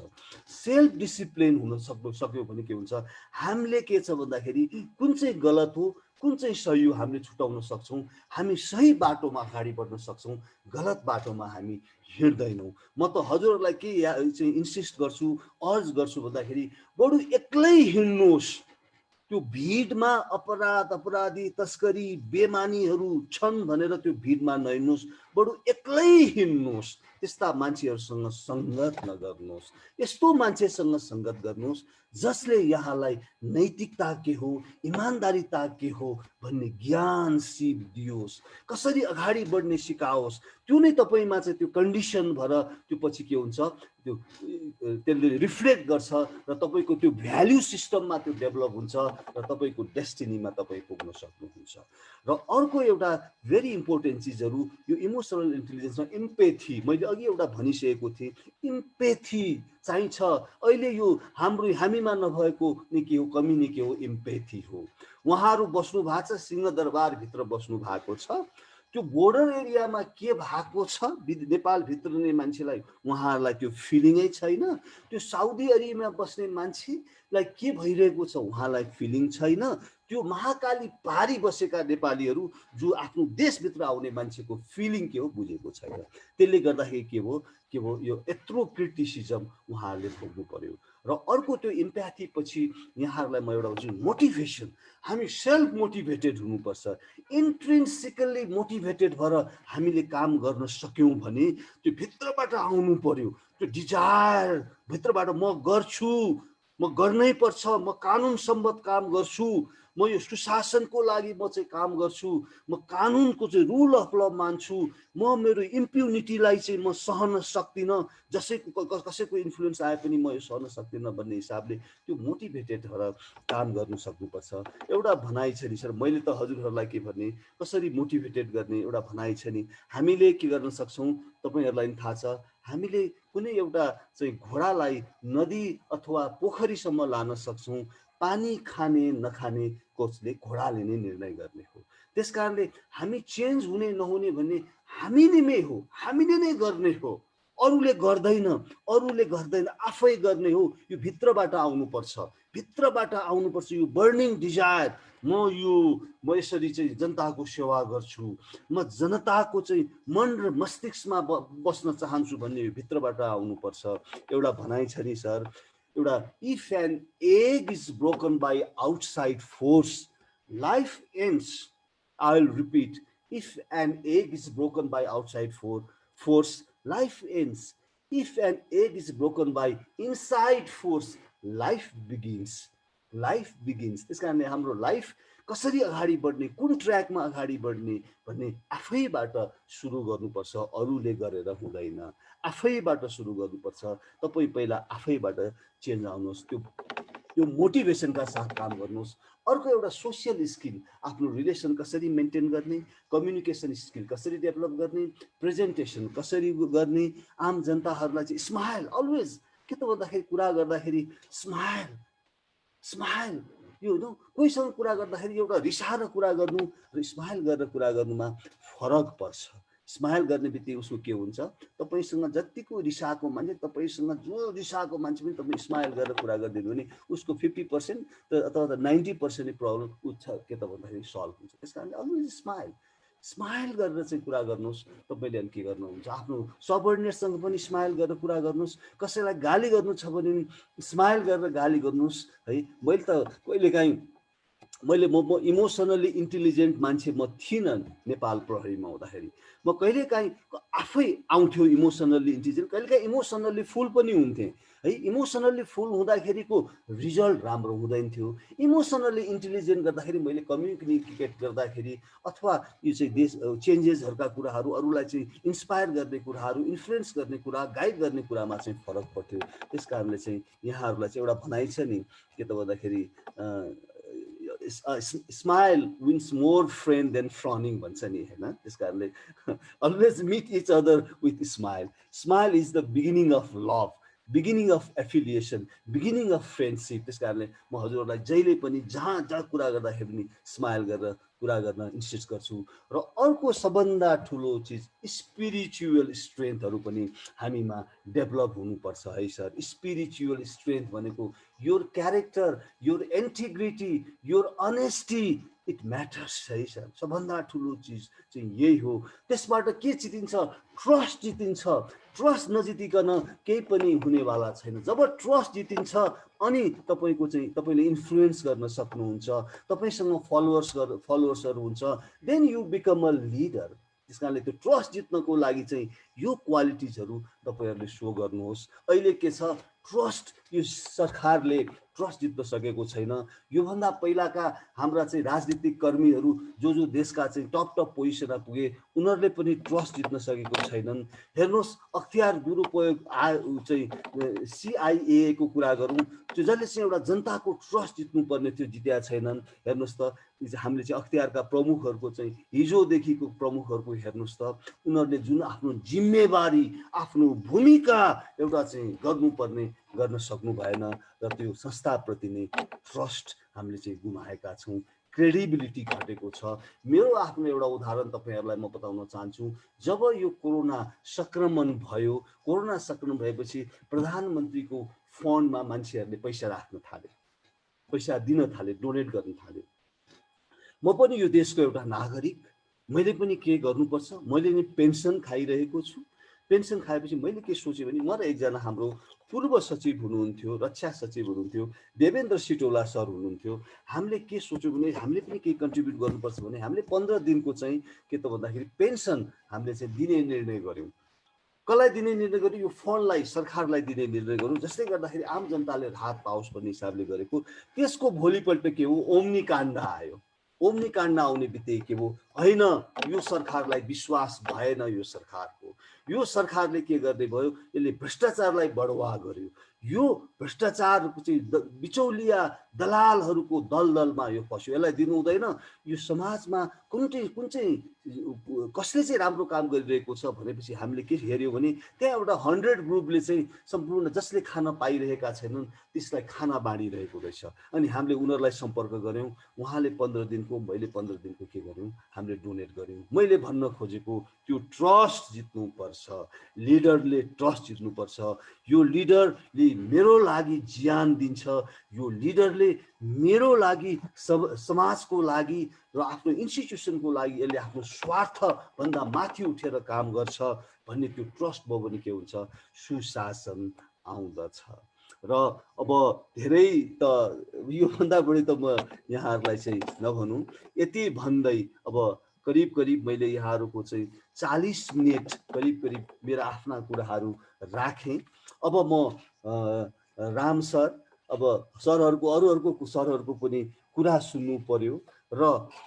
सेल्फ डिसिप्लिन हुन सक्यो भने के हुन्छ, हामीले के छ भन्दाखेरि कुन चाहिँ गलत हो कुन चाहिँ सही हो हामीले छुटाउन सक्छौँ, हामी सही बाटोमा अगाडि बढ्न सक्छौँ, गलत बाटोमा हामी हिँड्दैनौँ। म त हजुरहरूलाई के चाहिँ इन्सिस्ट गर्छु, अर्ज गर्छु भन्दाखेरि बरु एक्लै हिँड्नुहोस्। त्यो भिडमा अपराधी तस्करी बेमानीहरू छन् भनेर त्यो भिडमा नहिँड्नुहोस्, बरु एक्लै हिँड्नुहोस्। त्यस्ता मान्छेहरूसँग सङ्गत नगर्नुहोस्। यस्तो मान्छेसँग सङ्गत गर्नुहोस् जसले यहाँलाई नैतिकता के हो, इमान्दारिता के हो भन्ने ज्ञान सिप दियोस्, कसरी अगाडि बढ्ने सिकाओस्। त्यो नै तपाईँमा चाहिँ त्यो कन्डिसन भएर त्यो पछि के हुन्छ, त्यो त्यसले रिफ्लेक्ट गर्छ र तपाईँको त्यो भ्याल्यु सिस्टममा त्यो डेभलप हुन्छ र तपाईँको डेस्टिनीमा तपाईँ पुग्न सक्नुहुन्छ। र अर्को एउटा भेरी इम्पोर्टेन्ट चिजहरू यो इमोसनल इन्टेलिजेन्समा इम्पेथी, मैले अघि एउटा भनिसकेको थिएँ, इम्पेथी चाहिन्छ। अहिले यो हामीमा नभएको नि के हो, कमी नि के हो, इम्पेथी हो। उहाँहरू बस्नु भएको छ, सिंहदरबारभित्र बस्नु भएको छ, त्यो बोर्डर एरियामा के भएको छ नेपालभित्र नै मान्छेलाई उहाँहरूलाई त्यो फिलिङै छैन। त्यो साउदी अरेबियामा बस्ने मान्छेलाई के भइरहेको छ उहाँलाई फिलिङ छैन। त्यो महाकाली पारी बसेका नेपालीहरू जो आफ्नो देशभित्र आउने मान्छेको फिलिङ के हो बुझेको छैन। त्यसले गर्दाखेरि के भयो यो यत्रो क्रिटिसिजम उहाँहरूले भोग्नु पर्यो। र अर्को त्यो इम्प्याथी पछि यहाँहरूलाई म एउटा भन्छु, मोटिभेसन। हामी सेल्फ मोटिभेटेड हुनुपर्छ। इन्ट्रिन्सिकली मोटिभेटेड भएर हामीले काम गर्न सक्यौँ भने त्यो भित्रबाट आउनु पर्यो। त्यो डिजायर भित्रबाट म गर्छु, म गर्नै पर्छ, म कानुन सम्बद्ध काम गर्छु, म यो सुशासनको लागि म चाहिँ काम गर्छु, म कानुनको चाहिँ रुल अफ ल मान्छु, म मेरो इम्प्युनिटीलाई चाहिँ म सहन सक्दिनँ, कसैको इन्फ्लुएन्स आए पनि म यो सहन सक्दिनँ भन्ने हिसाबले त्यो मोटिभेटेड भएर काम गर्नु सक्नुपर्छ। एउटा भनाइ छ नि सर, मैले त हजुरहरूलाई के भने कसरी मोटिभेटेड गर्ने एउटा भनाइ छ नि, हामीले के गर्न सक्छौँ तपाईँहरूलाई पनि थाहा छ, हामीले कुनै एउटा चाहिँ घोडालाई नदी अथवा पोखरीसम्म लान सक्छौँ। पानी खाने नखाने कोचले घोडाले नै निर्णय गर्ने हो। त्यस कारणले हामी चेन्ज हुने नहुने भन्ने हामीले नै हो, हामीले नै गर्ने हो। अरूले गर्दैन, आफै गर्ने हो। यो भित्रबाट आउनुपर्छ, भित्रबाट आउनुपर्छ यो बर्निङ डिजायर। म यसरी चाहिँ जनताको सेवा गर्छु, म जनताको चाहिँ मन र मस्तिष्कमा बस्न चाहन्छु भन्ने भित्रबाट आउनुपर्छ। एउटा भनाइ छ नि सर, एउटा if an egg is broken by outside force life ends. I will repeat, if an egg is broken by outside force life ends. If an egg is broken by inside force, life begins. त्यस कारणले हाम्रो life कसरी अगाडि बढ्ने, कुन ट्र्याकमा अगाडि बढ्ने भन्ने आफैबाट सुरु गर्नुपर्छ, अरूले गरेर हुँदैन। आफैबाट सुरु गर्नुपर्छ। तपाईँ पहिला आफैबाट चेन्ज आउनुहोस्, त्यो मोटिभेसनका साथ काम गर्नुहोस्। अर्को एउटा सोसियल स्किल, आफ्नो रिलेसन कसरी मेन्टेन गर्ने, कम्युनिकेसन स्किल कसरी डेभलप गर्ने, प्रेजेन्टेसन कसरी गर्ने, आम जनताहरूलाई चाहिँ स्माइल अलवेज, के त भन्दाखेरि कुरा गर्दाखेरि स्माइल यो कोहीसँग कुरा गर्दाखेरि एउटा रिसाएर कुरा गर्नु र स्माइल गरेर कुरा गर्नुमा फरक पर्छ। स्माइल गर्ने बित्तिकै उसको के हुन्छ, तपाईँसँग जतिको रिसाएको मान्छे, तपाईँसँग जो रिसाएको मान्छे पनि तपाईँ स्माइल गरेर कुरा गरिदिनु भने उसको 50% अथवा 90% प्रब्लम उठ्छ के त भन्दाखेरि सल्भ हुन्छ। त्यस कारणले अलवेज स्माइल गरेर चाहिँ कुरा गर्नुहोस्। तपाईँले अनि के गर्नुहुन्छ, आफ्नो सबअर्डिनेटसँग पनि स्माइल गरेर कुरा गर्नुहोस्। कसैलाई गाली गर्नु छ भने स्माइल गरेर गाली गर्नुहोस् है। मैले त कहिलेकाहीँ म इमोसनली इन्टेलिजेन्ट मान्छे म थिइनँ नेपाल प्रहरीमा हुँदाखेरि। म कहिलेकाहीँ आफै आउँथ्यो इमोसनल्ली इन्टेलिजेन्ट, कहिलेकाहीँ इमोसनल्ली फुल पनि हुन्थेँ है। इमोसनल्ली फुल हुँदाखेरिको रिजल्ट राम्रो हुँदैन थियो। इमोसनल्ली इन्टेलिजेन्ट गर्दाखेरि मैले कम्युनिकेट गर्दाखेरि अथवा यो चाहिँ देश चेन्जेसहरूका कुराहरू, अरूलाई चाहिँ इन्सपायर गर्ने कुराहरू, इन्फ्लुएन्स गर्ने कुरा, गाइड गर्ने कुरामा चाहिँ फरक पर्थ्यो। त्यस कारणले चाहिँ यहाँहरूलाई चाहिँ एउटा भनाइ छ नि, के त भन्दाखेरि smile wins more friend than frowning भन्छ नि होइन। त्यस कारणले always meet each other with smile is the beginning of love, beginning of affiliation, beginning of friendship. त्यस कारणले म हजुरहरूलाई जहिले पनि जहाँ कुरा गर्दाखेरि पनि स्माइल गरेर कुरा गर्न इन्सिस्ट गर्छु। र अर्को सबभन्दा ठुलो चिज स्पिरिचुअल स्ट्रेन्थहरू पनि हामीमा डेभलप हुनुपर्छ है सर। स्पिरिचुअल स्ट्रेन्थ भनेको your character, your integrity, your honesty, it matters है सर। सबभन्दा ठुलो चिज चाहिँ यही हो। त्यसबाट के जितिन्छ? ट्रस्ट जितिन्छ। ट्रस्ट नजितिकन केही पनि हुनेवाला छैन। जब ट्रस्ट जितिन्छ अनि तपाईँले इन्फ्लुएन्स गर्न सक्नुहुन्छ, तपाईँसँग फलोवर्सहरू हुन्छ, then you become a leader. त्यस कारणले त्यो ट्रस्ट जित्नको लागि चाहिँ यो क्वालिटिजहरू तपाईँहरूले सो गर्नुहोस्। अहिले के छ, ट्रस्ट यो सरकारले ट्रस्ट जित्न सकेको छैन। योभन्दा पहिलाका हाम्रा चाहिँ राजनीतिक कर्मीहरू जो देशका चाहिँ टप पोजिसनमा पुगे, उनीहरूले पनि ट्रस्ट जित्न सकेको छैनन्। हेर्नुहोस्, अख्तियार दुरुपयोग चाहिँ CIA को कुरा गरौँ, त्यो जसले चाहिँ एउटा जनताको ट्रस्ट जित्नुपर्ने थियो, जितेका छैनन्। हेर्नुहोस् त, हामीले चाहिँ अख्तियारका प्रमुखहरूको चाहिँ हिजोदेखिको प्रमुखहरूको हेर्नुहोस् त, उनीहरूले जुन आफ्नो जिम्मेवारी, आफ्नो भूमिका एउटा चाहिँ गर्नुपर्ने गर्न सक्नु भएन, र त्यो संस्थाप्रति नै ट्रस्ट हामीले चाहिँ गुमाएका छौँ। क्रेडिबिलिटी घटेको छ। मेरो आफ्नो एउटा उदाहरण तपाईँहरूलाई म बताउन चाहन्छु। जब यो कोरोना संक्रमण भयो, कोरोना संक्रमण भएपछि प्रधानमन्त्रीको फन्डमा मान्छेहरूले पैसा राख्न थाले, पैसा दिन थाले, डोनेट गर्न थाले। म पनि यो देशको एउटा नागरिक, मैले पनि के गर्नुपर्छ? मैले नि पेन्सन खाइरहेको छु। पेन्सन खाएपछि मैले के सोचेँ भने, म र एकजना हाम्रो पूर्व सचिव हुनुहुन्थ्यो, रक्षा सचिव हुनुहुन्थ्यो, देवेन्द्र सिटौला सर हुनुहुन्थ्यो। हामीले के सोच्यौँ भने, हामीले पनि केही कन्ट्रिब्युट गर्नुपर्छ भने हामीले 15 दिनको चाहिँ के त भन्दाखेरि पेन्सन हामीले चाहिँ दिने निर्णय गऱ्यौँ। कसलाई दिने निर्णय गर्यो? यो फन्डलाई, सरकारलाई दिने निर्णय गरौँ, जसले गर्दाखेरि आम जनताले राहत पाओस् भन्ने हिसाबले गरेको। त्यसको भोलिपल्ट के हो? ओम्नी काण्ड आयो। ओम्नी काण्ड आउने बित्तिकै के भयो? होइन, यो सरकारलाई विश्वास भएन। यो सरकारले के गर्ने भयो? यसले भ्रष्टाचारलाई बढावा गर्यो। यो भ्रष्टाचारको चाहिँ बिचौलिया दलालहरूको दलदलमा यो पस्यो। यसलाई दिनु हुँदैन। यो समाजमा कुन चाहिँ कसले चाहिँ राम्रो काम गरिरहेको छ भनेपछि हामीले के हेऱ्यौँ भने, त्यहाँ एउटा 100 ग्रुपले चाहिँ सम्पूर्ण जसले खान पाइरहेका छैनन् त्यसलाई खाना बाँडिरहेको रहेछ। अनि हामीले उनीहरूलाई सम्पर्क गऱ्यौँ। उहाँले 15 दिनको, मैले 15 दिनको के गऱ्यौँ? हामीले डोनेट गऱ्यौँ। मैले भन्न खोजेको त्यो ट्रस्ट जित्नुपर्छ। लिडरले ट्रस्ट जित्नुपर्छ। यो लिडरले मेरो लागि ज्यान दिन्छ, यो लिडरले मेरो लागि, समाजको लागि र आफ्नो इन्स्टिट्युसनको लागि यसले आफ्नो स्वार्थभन्दा माथि उठेर काम गर्छ भन्ने त्यो ट्रस्ट भयो भने के हुन्छ? सुशासन आउँदछ। र अब धेरै त योभन्दा बढी त म यहाँहरूलाई चाहिँ नभनौँ। यति भन्दै अब करिब मैले यहाँहरूको चाहिँ 40 मिनट करिब मेरा आफ्ना कुराहरू राखेँ। अब म राम सर, अब अरूहरूको सरहरूको पनि कुरा सुन्नु पर्यो। र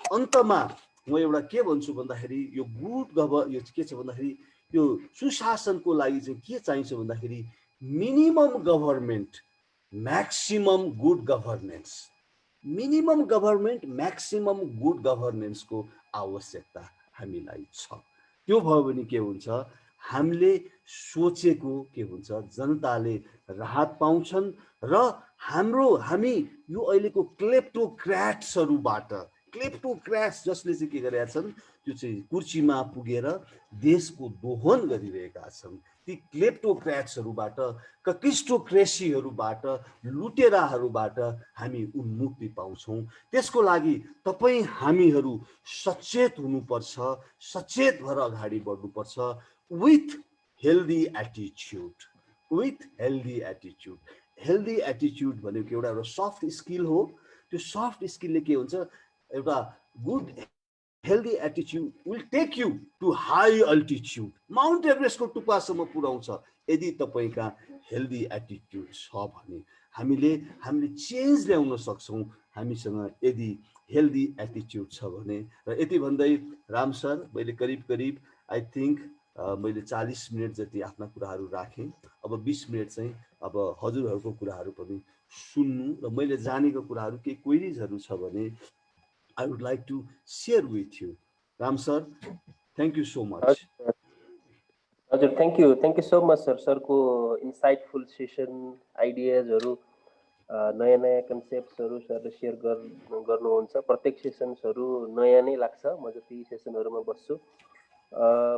अन्तमा म एउटा के भन्छु भन्दाखेरि, यो यो के छ भन्दाखेरि, यो सुशासनको लागि चाहिँ के चाहिन्छ भन्दाखेरि, minimum government maximum good governance. Minimum government maximum good गभर्नेन्सको आवश्यकता हामीलाई छ। त्यो भयो भने के हुन्छ? हामीले सोचेको के हुन्छ? जनताले राहत पाउँछन् र हामी यो अहिलेको क्लेप्टोक्र्याट्स जसले चाहिँ के गरेका छन्, त्यो चाहिँ कुर्सीमा पुगेर देशको दोहन गरिरहेका छन्। ती क्लेप्टोक्र्याट्सहरूबाट, ककिस्टोक्रेसीहरूबाट, लुटेराहरूबाट हामी उन्मुक्ति पाउँछौँ। त्यसको लागि हामीहरू सचेत हुनुपर्छ, सचेत भएर अगाडि बढ्नुपर्छ with healthy attitude. Healthy attitude भनेको एउटा सफ्ट स्किल हो। त्यो सफ्ट स्किलले के हुन्छ? एउटा good healthy attitude will take you to high altitude, mount एभरेस्टको टुप्पासम्म पुर्याउँछ। यदि तपाईँका हेल्दी एटिट्युड छ भने हामीले चेन्ज ल्याउन सक्छौँ, हामीसँग यदि हेल्दी एटिट्युड छ भने। र यति भन्दै राम सर, मैले करिब आई थिङ्क मैले 40 मिनट जति आफ्ना कुराहरू राखेँ। अब 20 मिनट चाहिँ अब हजुरहरूको कुराहरू पनि सुन्नु, र मैले जानेको कुराहरू केही क्वेरिजहरू छ भने I would like to share with you. Ram sir, thank you so much. हजुर, thank you so much sir. सरको इन्साइटफुल सेसन, आइडियाजहरू, नयाँ कन्सेप्ट्सहरू सरले सेयर गर्नुहुन्छ। प्रत्येक सेसन्सहरू नयाँ नै लाग्छ म जति सेसनहरूमा बस्छु।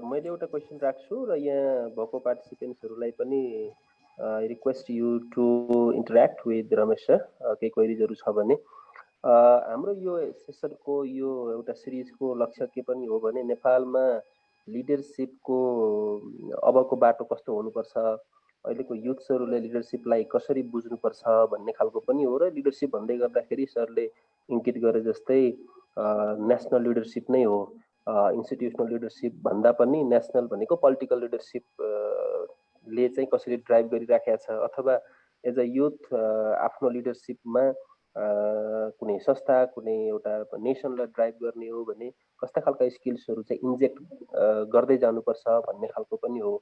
मैले एउटा क्वेसन राख्छु र यहाँ भएको पार्टिसिपेन्ट्सहरूलाई पनि request you to interact with Ramesh sir, केही क्वेरिजहरू छ भने। हाम्रो यो सेसनको यो एउटा सिरिजको लक्ष्य के पनि हो भने नेपालमा लिडरसिपको अबको बाटो कस्तो हुनुपर्छ, अहिलेको युथ्सहरूले लिडरसिपलाई कसरी बुझ्नुपर्छ भन्ने खालको पनि हो। र लिडरसिप भन्दै गर्दाखेरि सरले इङ्गित गरे जस्तै नेसनल लिडरसिप नै हो। इन्स्टिट्युसनल लिडरसिप भन्दा पनि नेसनल भनेको पोलिटिकल लिडरसिप ले चाहिँ कसरी ड्राइभ गरिराखेको छ, अथवा एज अ युथ आफ्नो लिडरसिपमा कुनै संस्था कुनै एउटा नेसनलाई ड्राइभ गर्ने हो भने कस्ता खालका स्किल्सहरू चाहिँ इन्जेक्ट गर्दै जानुपर्छ भन्ने खालको पनि हो।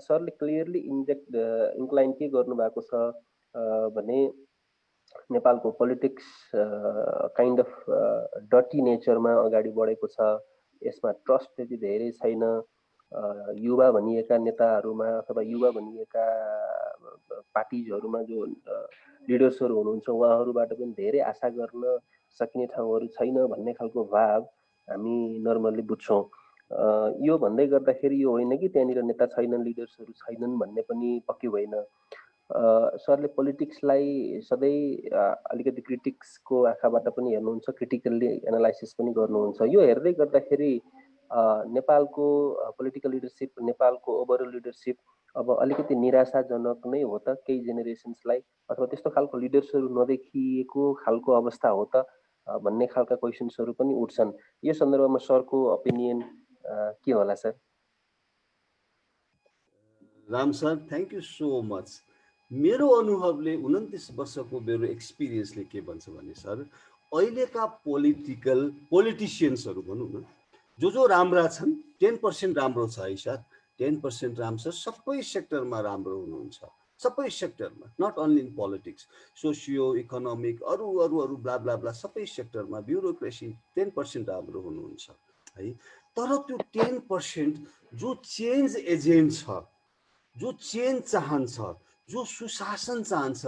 सरले क्लियरली इन्क्लाइन के गर्नुभएको छ भने नेपालको पोलिटिक्स काइन्ड अफ डटी नेचरमा अगाडि बढेको छ, यसमा ट्रस्ट त्यति धेरै छैन। युवा भनिएका नेताहरूमा अथवा युवा भनिएका पार्टिजहरूमा जो लिडर्सहरू हुनुहुन्छ उहाँहरूबाट पनि धेरै आशा गर्न सकिने ठाउँहरू छैन भन्ने खालको भाव हामी नर्मल्ली बुझ्छौँ। यो भन्दै गर्दाखेरि यो होइन कि त्यहाँनिर नेता छैनन्, लिडर्सहरू छैनन् भन्ने पनि पक्कै होइन। सरले पोलिटिक्सलाई सधैँ अलिकति क्रिटिक्सको आँखाबाट पनि हेर्नुहुन्छ, क्रिटिकल्ली एनालाइसिस पनि गर्नुहुन्छ। यो हेर्दै गर्दाखेरि नेपालको पोलिटिकल लिडरसिप, नेपालको ओभरअल लिडरसिप अब अलिकति निराशाजनक नै हो त केही जेनेरेसन्सलाई, अथवा त्यस्तो खालको लिडर्सहरू नदेखिएको खालको अवस्था हो त भन्ने खालका क्वेसन्सहरू पनि उठ्छन्। यो सन्दर्भमा सरको ओपिनियन के होला sir? Ram sir, thank you so much. मेरो अनुभवले 29 वर्षको मेरो एक्सपिरियन्सले के भन्छ भने सर, अहिलेका पोलिटिसियन्सहरू भनौँ न, जो राम्रा छन् 10% राम्रो छ है सर, 10% राम्रो छ, सबै सेक्टरमा राम्रो हुनुहुन्छ, सबै सेक्टरमा, not only in politics, socio economic अरू अरू अरू ब्ला ब्ला ब्ला सबै सेक्टरमा ब्युरोक्रेसी 10% राम्रो हुनुहुन्छ है। तर त्यो 10% जो चेन्ज एजेन्ट छ, जो चेन्ज चाहन्छ, जो सुशासन चाहन्छ,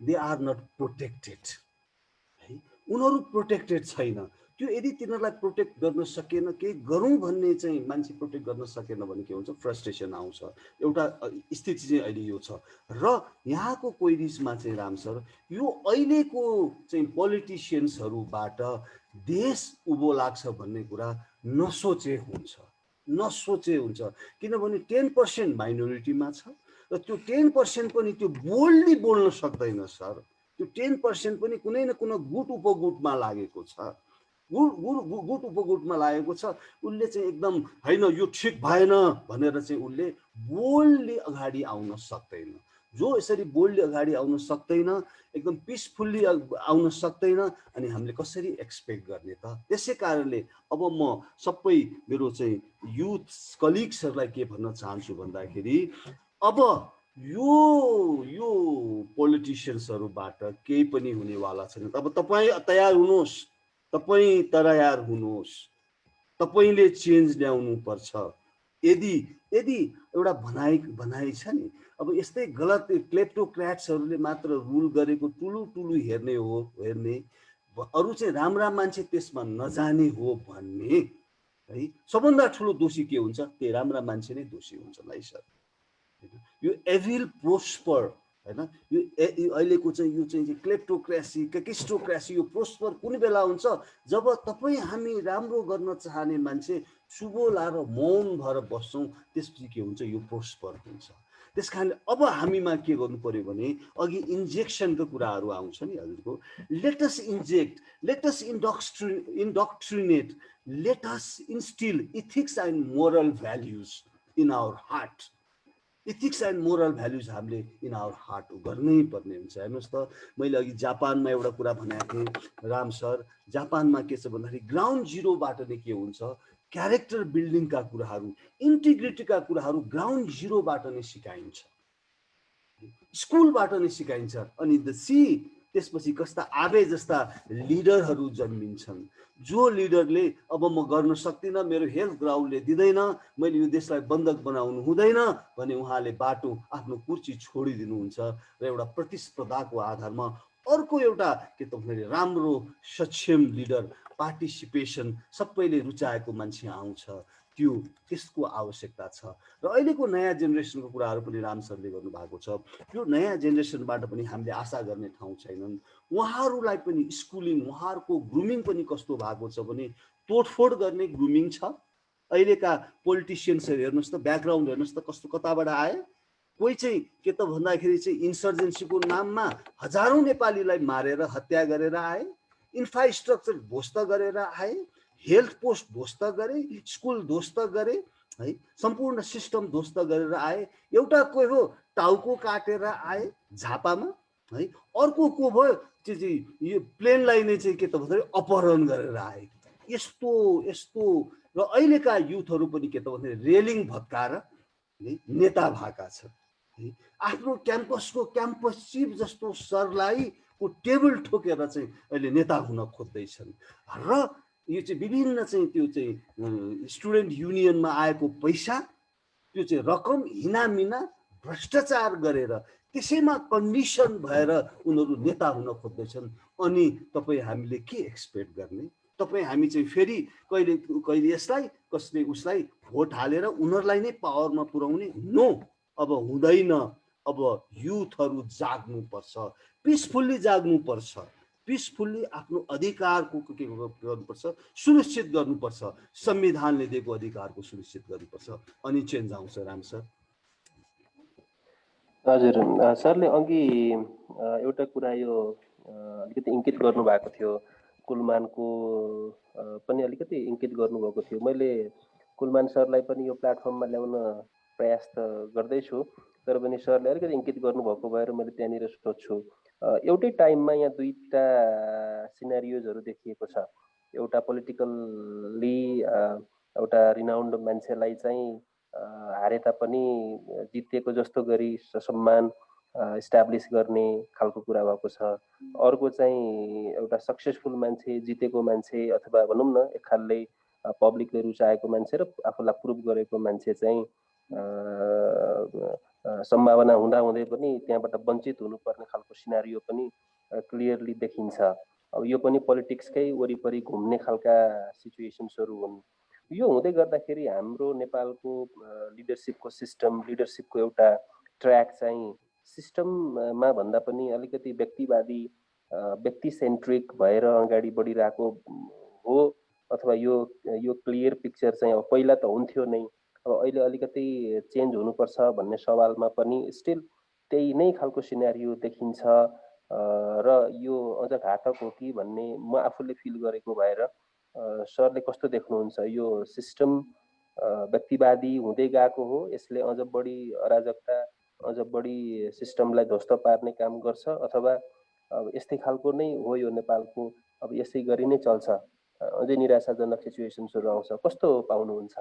दे आर नट प्रोटेक्टेड है। उनीहरू प्रोटेक्टेड छैन। त्यो यदि तिनीहरूलाई प्रोटेक्ट गर्न सकेन, केही गरौँ भन्ने चाहिँ मान्छे प्रोटेक्ट गर्न सकेन भने के हुन्छ, फ्रस्ट्रेसन आउँछ। एउटा स्थिति चाहिँ अहिले यो छ। र यहाँको क्वेरिजमा चाहिँ राम सर, यो अहिलेको चाहिँ पोलिटिसियन्सहरूबाट देश उँभो लाग्छ भन्ने कुरा नसोचे हुन्छ। किनभने 10% माइनोरिटीमा छ र त्यो 10% पनि त्यो बोल्डली बोल्न सक्दैन सर। त्यो 10% पनि कुनै न कुनै गुट उपगुटमा लागेको छ, गुट उपगुटमा लागेको छ। उसले चाहिँ एकदम होइन यो ठिक भएन भनेर चाहिँ उसले बोल्डली अगाडि आउन सक्दैन। जो यसरी बोल्डली अगाडि आउन सक्दैन, एकदम पिसफुल्ली आउन सक्दैन, अनि हामीले कसरी एक्सपेक्ट गर्ने त? त्यसै कारणले अब म सबै मेरो चाहिँ युथ कलिग्सहरूलाई के भन्न चाहन्छु भन्दाखेरि, अब यो पोलिटिसियन्सहरूबाट केही पनि हुनेवाला छैन। अब तपाईँ तयार हुनुहोस्, तपाईँले चेन्ज ल्याउनु पर्छ। यदि एउटा भनाइ छ नि, अब यस्तै गलत क्लेप्टोक्र्याट्सहरूले मात्र रुल गरेको टुलु हेर्ने, अरू चाहिँ राम्रा मान्छे त्यसमा नजाने हो भन्ने है, सबभन्दा ठुलो दोषी के हुन्छ? त्यो राम्रा मान्छे नै दोषी हुन्छ है सर। यो एभिल प्रोस्पर हैन, यो अहिलेको चाहिँ यो चाहिँ क्लेप्टोक्रेसी केकिस्टोक्रेसी, यो प्रोस्पर कुन बेला हुन्छ? जब तपाईँ हामी राम्रो गर्न चाहने मान्छे चुबो लाएर मौन भएर बस्छौँ, त्यसपछि के हुन्छ? यो प्रोस्पर हुन्छ। त्यस कारण अब हामीमा के गर्नु पर्यो भने, अघि इन्जेक्सनको कुराहरू आउँछ नि हजुरको, let's inject, let's indoctrinate, let's instil ethics and moral values in our heart. Ethics and moral values हामीले इन आवर हार्ट गर्नै पर्ने हुन्छ। हेर्नुहोस् त, मैले अघि जापानमा एउटा कुरा भनेको थिएँ राम सर, जापानमा के छ भन्दाखेरि ग्राउन्ड जिरोबाट नै के हुन्छ, क्यारेक्टर बिल्डिङका कुराहरू, इन्टिग्रिटीका कुराहरू ग्राउन्ड जिरोबाट नै सिकाइन्छ, स्कुलबाट नै सिकाइन्छ। अनि त्यसपछि कस्ता आबे जस्ता लिडरहरू जन्मिन्छन्, जो लिडरले अब म गर्न सक्दिनँ, मेरो हेल्थ ग्राउन्डले दिँदैन, मैले यो देशलाई बन्धक बनाउनु हुँदैन भने उहाँले बाटो आफ्नो कुर्सी छोडिदिनुहुन्छ र एउटा प्रतिस्पर्धाको आधारमा अर्को एउटा के त भन्दाखेरि राम्रो सक्षम लिडर, पार्टिसिपेसन सबैले रुचाएको मान्छे आउँछ। त्यसको आवश्यकता छ र अहिलेको नयाँ जेनेरेसनको कुराहरू पनि राम सरले गर्नुभएको छ। यो नयाँ जेनेरेसनबाट पनि हामीले आशा गर्ने ठाउँ छैनन्। उहाँहरूलाई पनि स्कुलिङ, उहाँहरूको ग्रुमिङ पनि कस्तो भएको छ भने तोडफोड गर्ने ग्रुमिङ छ। अहिलेका पोलिटिसियन्सहरू हेर्नुहोस् त, ब्याकग्राउन्ड हेर्नुहोस् त कस्तो कताबाट आए। कोही चाहिँ के त भन्दाखेरि चाहिँ इन्सर्जेन्सीको नाममा हजारौँ नेपालीलाई मारेर हत्या गरेर आए, इन्फ्रास्ट्रक्चर ध्वस्त गरेर आए, हेल्थ पोस्ट ध्वस्त गरे, स्कुल ध्वस्त गरे है, सम्पूर्ण सिस्टम ध्वस्त गरेर आए। एउटा कोही हो टाउको काटेर आए झापामा है, अर्को को भयो त्यो चाहिँ यो प्लेनलाई नै चाहिँ के त भन्दाखेरि अपहरण गरेर आए। यस्तो यस्तो र अहिलेका युथहरू पनि के त भन्दाखेरि रेलिङ भत्काएर नेता भएका छन् है। आफ्नो क्याम्पसको क्याम्पस चिफ जस्तो सरलाई को टेबल ठोकेर चाहिँ अहिले नेता हुन खोज्दैछन् र यो चाहिँ विभिन्न चाहिँ त्यो चाहिँ स्टुडेन्ट युनियनमा आएको पैसा, त्यो चाहिँ रकम हिनामिना भ्रष्टाचार गरेर त्यसैमा कन्डिसन भएर उनीहरू नेता हुन खोज्दैछन्। अनि तपाईँ हामीले के एक्सपेक्ट गर्ने? तपाईँ हामी चाहिँ फेरि कहिले कहिले यसलाई कसले उसलाई भोट हालेर उनीहरूलाई नै पावरमा पुर्याउने? नो, अब हुँदैन। अब युथहरू जाग्नुपर्छ, पिसफुल्ली जाग्नुपर्छ, पिसफुल्ली आफ्नो अधिकारको के गर्नुपर्छ, सुनिश्चित गर्नुपर्छ, संविधानले दिएको अधिकारको सुनिश्चित गर्नुपर्छ, अनि चेन्ज आउँछ। राम सर। हजुर, सरले अघि एउटा कुरा यो अलिकति इङ्गित गर्नुभएको थियो, कुलमानको पनि अलिकति इङ्गित गर्नुभएको थियो। मैले कुलमान सरलाई पनि यो प्लेटफर्ममा ल्याउन प्रयास त गर्दैछु, तर पनि सरले अलिकति इङ्गित गर्नुभएको भएर मैले त्यहाँनिर सोध्छु। एउटै टाइममा यहाँ दुईवटा सिनारियोजहरू देखिएको छ। एउटा पोलिटिकल्ली एउटा रिनाउन्ड मान्छेलाई चाहिँ हारे तापनि जितेको जस्तो गरी सम्मान इस्टाब्लिस गर्ने खालको कुरा भएको छ। अर्को चाहिँ एउटा सक्सेसफुल मान्छे, जितेको मान्छे, अथवा भनौँ न एक खालले पब्लिकले रुचाएको मान्छे र आफूलाई प्रुभ गरेको मान्छे चाहिँ सम्भावना हुँदाहुँदै पनि त्यहाँबाट वञ्चित हुनुपर्ने खालको सिनारियो पनि क्लियरली देखिन्छ। अब यो पनि पोलिटिक्सकै वरिपरि घुम्ने खालका सिचुएसन्सहरू हुन्। यो हुँदै गर्दाखेरि हाम्रो नेपालको लिडरसिपको सिस्टम, लिडरसिपको एउटा ट्र्याक चाहिँ सिस्टममा भन्दा पनि अलिकति व्यक्तिवादी, व्यक्ति सेन्ट्रिक भएर अगाडि बढिरहेको हो, अथवा यो क्लियर पिक्चर चाहिँ अब पहिला त हुन्थ्यो नै, अब अहिले अलिकति चेन्ज हुनुपर्छ भन्ने सवालमा पनि स्टिल त्यही नै खालको सिनारियो देखिन्छ र यो अझ घातक हो कि भन्ने म आफूले फिल गरेको भएर सरले कस्तो देख्नुहुन्छ? यो सिस्टम व्यक्तिवादी हुँदै गएको हो, यसले अझ बढी अराजकता, अझ बढी सिस्टमलाई ध्वस्त पार्ने काम गर्छ, अथवा अब यस्तै खालको नै हो यो नेपालको, अब यसै गरी नै चल्छ, अझै निराशाजनक सिचुएसन्सहरू आउँछ? कस्तो पाउनुहुन्छ?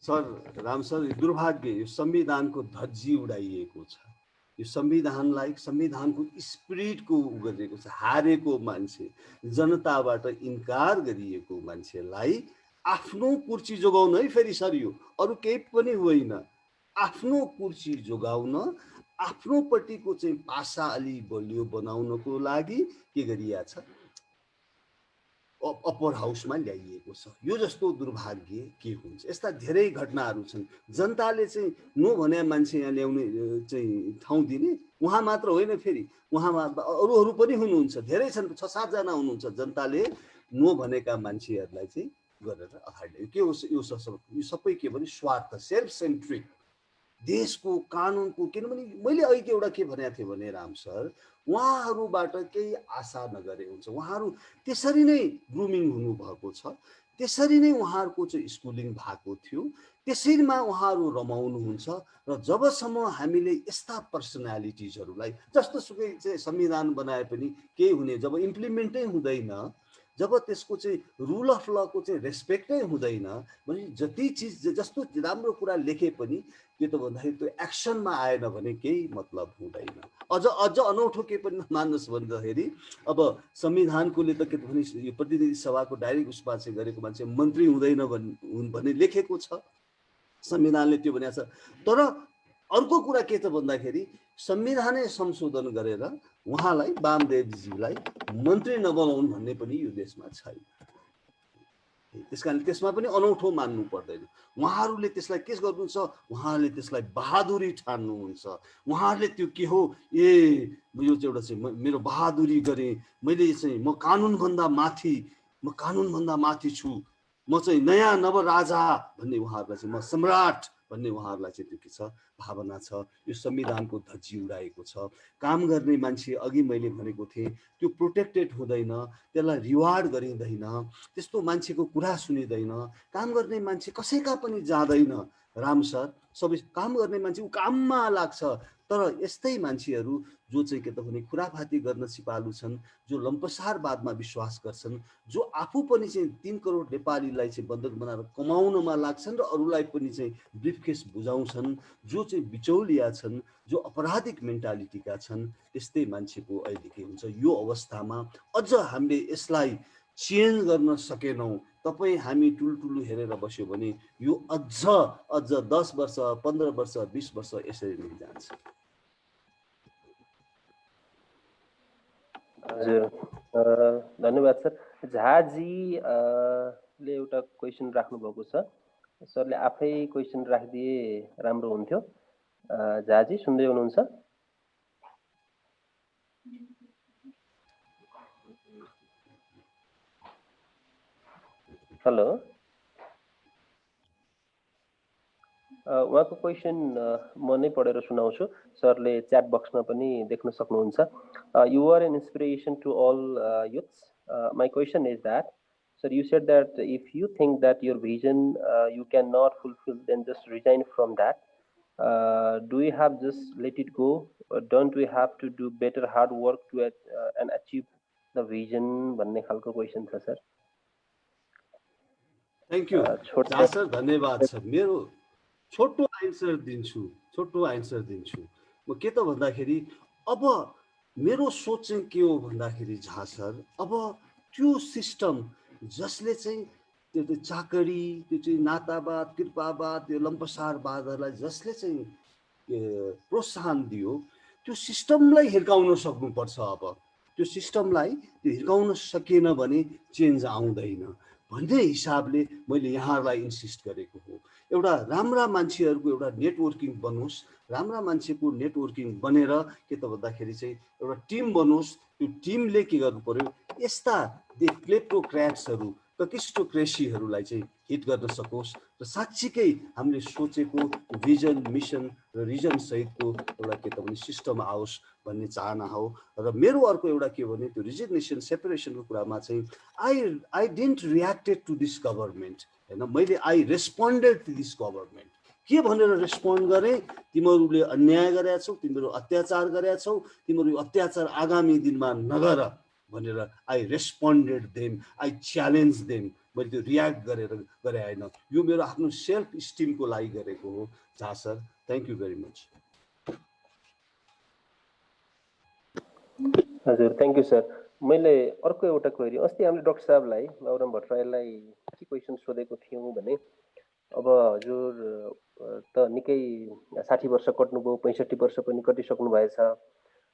सर, राम सर, दुर्भाग्य यो संविधानको धज्जी उडाइएको छ। यो संविधानलाई, संविधानको स्पिरिटको गरिएको छ। हारेको मान्छे, जनताबाट इन्कार गरिएको मान्छेलाई आफ्नो कुर्सी जोगाउन है, फेरि सर यो अरू केही पनि होइन, आफ्नो कुर्सी जोगाउन, आफ्नोपट्टिको चाहिँ पासा अलि बलियो बनाउनको लागि के गरिया छ, अप्पर हाउसमा ल्याइएको छ। यो जस्तो दुर्भाग्य के हुन्छ? यस्ता धेरै घटनाहरू छन्। जनताले चाहिँ नो भने मान्छे यहाँ ल्याउने चाहिँ ठाउँ दिने, उहाँ मात्र होइन, फेरि उहाँमा अरूहरू पनि हुनुहुन्छ, धेरै छन्, 6-7 जना हुनुहुन्छ। जनताले नो भनेका मान्छेहरूलाई चाहिँ गरेर अगाडि के हो यो सबै के भने स्वार्थ, सेल्फ सेन्ट्रिक, देशको कानुनको। किनभने मैले अघि एउटा के भनेको थिएँ भने राम सर, उहाँहरूबाट केही आशा नगरे हुन्छ। उहाँहरू त्यसरी नै ग्रुमिङ हुनुभएको छ, त्यसरी नै उहाँहरूको चाहिँ स्कुलिङ भएको थियो, त्यसैमा उहाँहरू रमाउनुहुन्छ। र जबसम्म हामीले यस्ता पर्सनालिटिजहरूलाई जस्तो सुकै चाहिँ संविधान बनाए पनि केही हुने, जब इम्प्लिमेन्टै हुँदैन, जब त्यसको चाहिँ रुल अफ लको चाहिँ रेस्पेक्टै हुँदैन भने जति चिज जस्तो राम्रो कुरा लेखे पनि के त भन्दाखेरि त्यो एक्सनमा आएन भने केही मतलब हुँदैन। अझ अनौठो के पनि मान्नुहोस् भन्दाखेरि अब संविधानकोले त के भने यो प्रतिनिधि सभाको डाइरेक्ट उसमा चाहिँ गरेको मान्छे मन्त्री हुँदैन भन्ने लेखेको छ संविधानले, त्यो भनेको छ। तर अर्को कुरा के त भन्दाखेरि संविधानै संशोधन गरेर उहाँलाई, वामदेवजीलाई मन्त्री नबनाउनु भन्ने पनि यो देशमा छैन। त्यसकारण त्यसमा पनि अनौठो मान्नु पर्दैन। उहाँहरूले त्यसलाई के गर्नुहुन्छ, उहाँहरूले त्यसलाई बहादुरी ठान्नुहुन्छ। उहाँहरूले त्यो के हो, ए यो चाहिँ एउटा चाहिँ मेरो बहादुरी गरेँ, मैले चाहिँ म कानुनभन्दा माथि छु, म चाहिँ नयाँ नव राजा भन्ने उहाँहरूलाई चाहिँ, म सम्राट भन्ने उहाँहरूलाई चाहिँ त्यो के छ, भावना छ। यो संविधानको धज्जी उडाएको छ। काम गर्ने मान्छे, अघि मैले भनेको थिएँ, त्यो प्रोटेक्टेड हुँदैन, त्यसलाई रिवार्ड गरिँदैन, त्यस्तो मान्छेको कुरा सुनिँदैन। काम गर्ने मान्छे कसैका पनि जाँदैन राम सर। सबै काम गर्ने मान्छे ऊ काममा लाग्छ। तर यस्तै मान्छेहरू जो चाहिँ के त भने खुराफाती गर्न सिपालु छन्, जो लम्पसारवादमा विश्वास गर्छन्, जो आफू पनि चाहिँ 3 करोड नेपालीलाई चाहिँ बन्धक बनाएर कमाउनमा लाग्छन् र अरूलाई पनि चाहिँ ब्रिफकेस बुझाउँछन्, जो चाहिँ बिचौलिया छन्, जो अपराधिक मेन्टालिटीका छन्, त्यस्तै मान्छेको अहिले के हुन्छ, यो अवस्थामा अझ हामीले यसलाई चेन्ज गर्न सकेनौँ। तपाईँ हामी टुलटुलु हेरेर बस्यो भने यो अझ 10 वर्ष, 15 वर्ष, 20 वर्ष यसरी नै जान्छ। हजुर, धन्यवाद सर। झाजी ले एउटा क्वेसन राख्नु भएको छ, सरले आफै क्वेसन राखिदिए राम्रो हुन्थ्यो। झाजी सुन्दै हुनुहुन्छ? हेलो, उहाँको क्वेसन म नै पढेर सुनाउँछु, सरले च्याट बक्समा पनि देख्न सक्नुहुन्छ। You are an inspiration to all youths. My question is that, sir, you said that if you think that your vision you cannot fulfill, then just resign from that. Do we have just let it go, or don't we have to do better hard work to and achieve the vision? भन्ने खालको question छ sir. Thank you sir, धन्यवाद sir. मेरो छोटो answer दिन्छु। म के त भन्दाखेरि, अब मेरो सोच चाहिँ के हो भन्दाखेरि झा सर, अब त्यो सिस्टम जसले चाहिँ त्यो चाकरी, त्यो चाहिँ नातावाद, कृपावाद, त्यो लम्पसारवादहरूलाई जसले चाहिँ प्रोत्साहन दियो, त्यो सिस्टमलाई हिर्काउन सक्नुपर्छ। अब त्यो सिस्टमलाई त्यो हिर्काउन सकेन भने चेन्ज आउँदैन भन्ने हिसाबले मैले यहाँहरूलाई इन्सिस्ट गरेको हो। एउटा राम्रा मान्छेहरूको एउटा नेटवर्किङ बनोस्, राम्रा मान्छेको नेटवर्किङ बनेर के त भन्दाखेरि चाहिँ एउटा टिम बनोस्। त्यो टिमले के गर्नु पर्यो, यस्ता क्लेप्टोक्र्याट्सहरू, ककिस्टोक्रेसीहरूलाई चाहिँ हिट गर्न सकोस् र साँच्चीकै हामीले सोचेको भिजन, मिसन र रिजन सहितको एउटा के त भने सिस्टम आओस् भन्ने चाहना हो। र मेरो अर्को एउटा के भने, त्यो रिजिग्नेसन, सेपरेसनको कुरामा चाहिँ I didn't reacted to this government, होइन, मैले I responded to this government. के भनेर रेस्पोन्ड गरेँ, तिमीहरूले अन्याय गरेका छौ, तिमीहरू अत्याचार गरेका छौ, तिमीहरू अत्याचार आगामी दिनमा नगर भनेर I responded them, I challenge them. मैले त्यो रियाक्ट गरे होइन, यो मेरो आफ्नो सेल्फ स्टिमको लागि गरेको हो। Jha sir, thank you very much. हजुर, थ्याङ्क यू सर। मैले अर्को एउटा क्वेरी, अस्ति हामीले डाक्टर साहबलाई, बाबुराम भट्टराईलाई के क्वेसन सोधेको थियौँ भने, अब हजुर त निकै 60 वर्ष कट्नुभयो, 65 वर्ष पनि कटिसक्नु भएछ।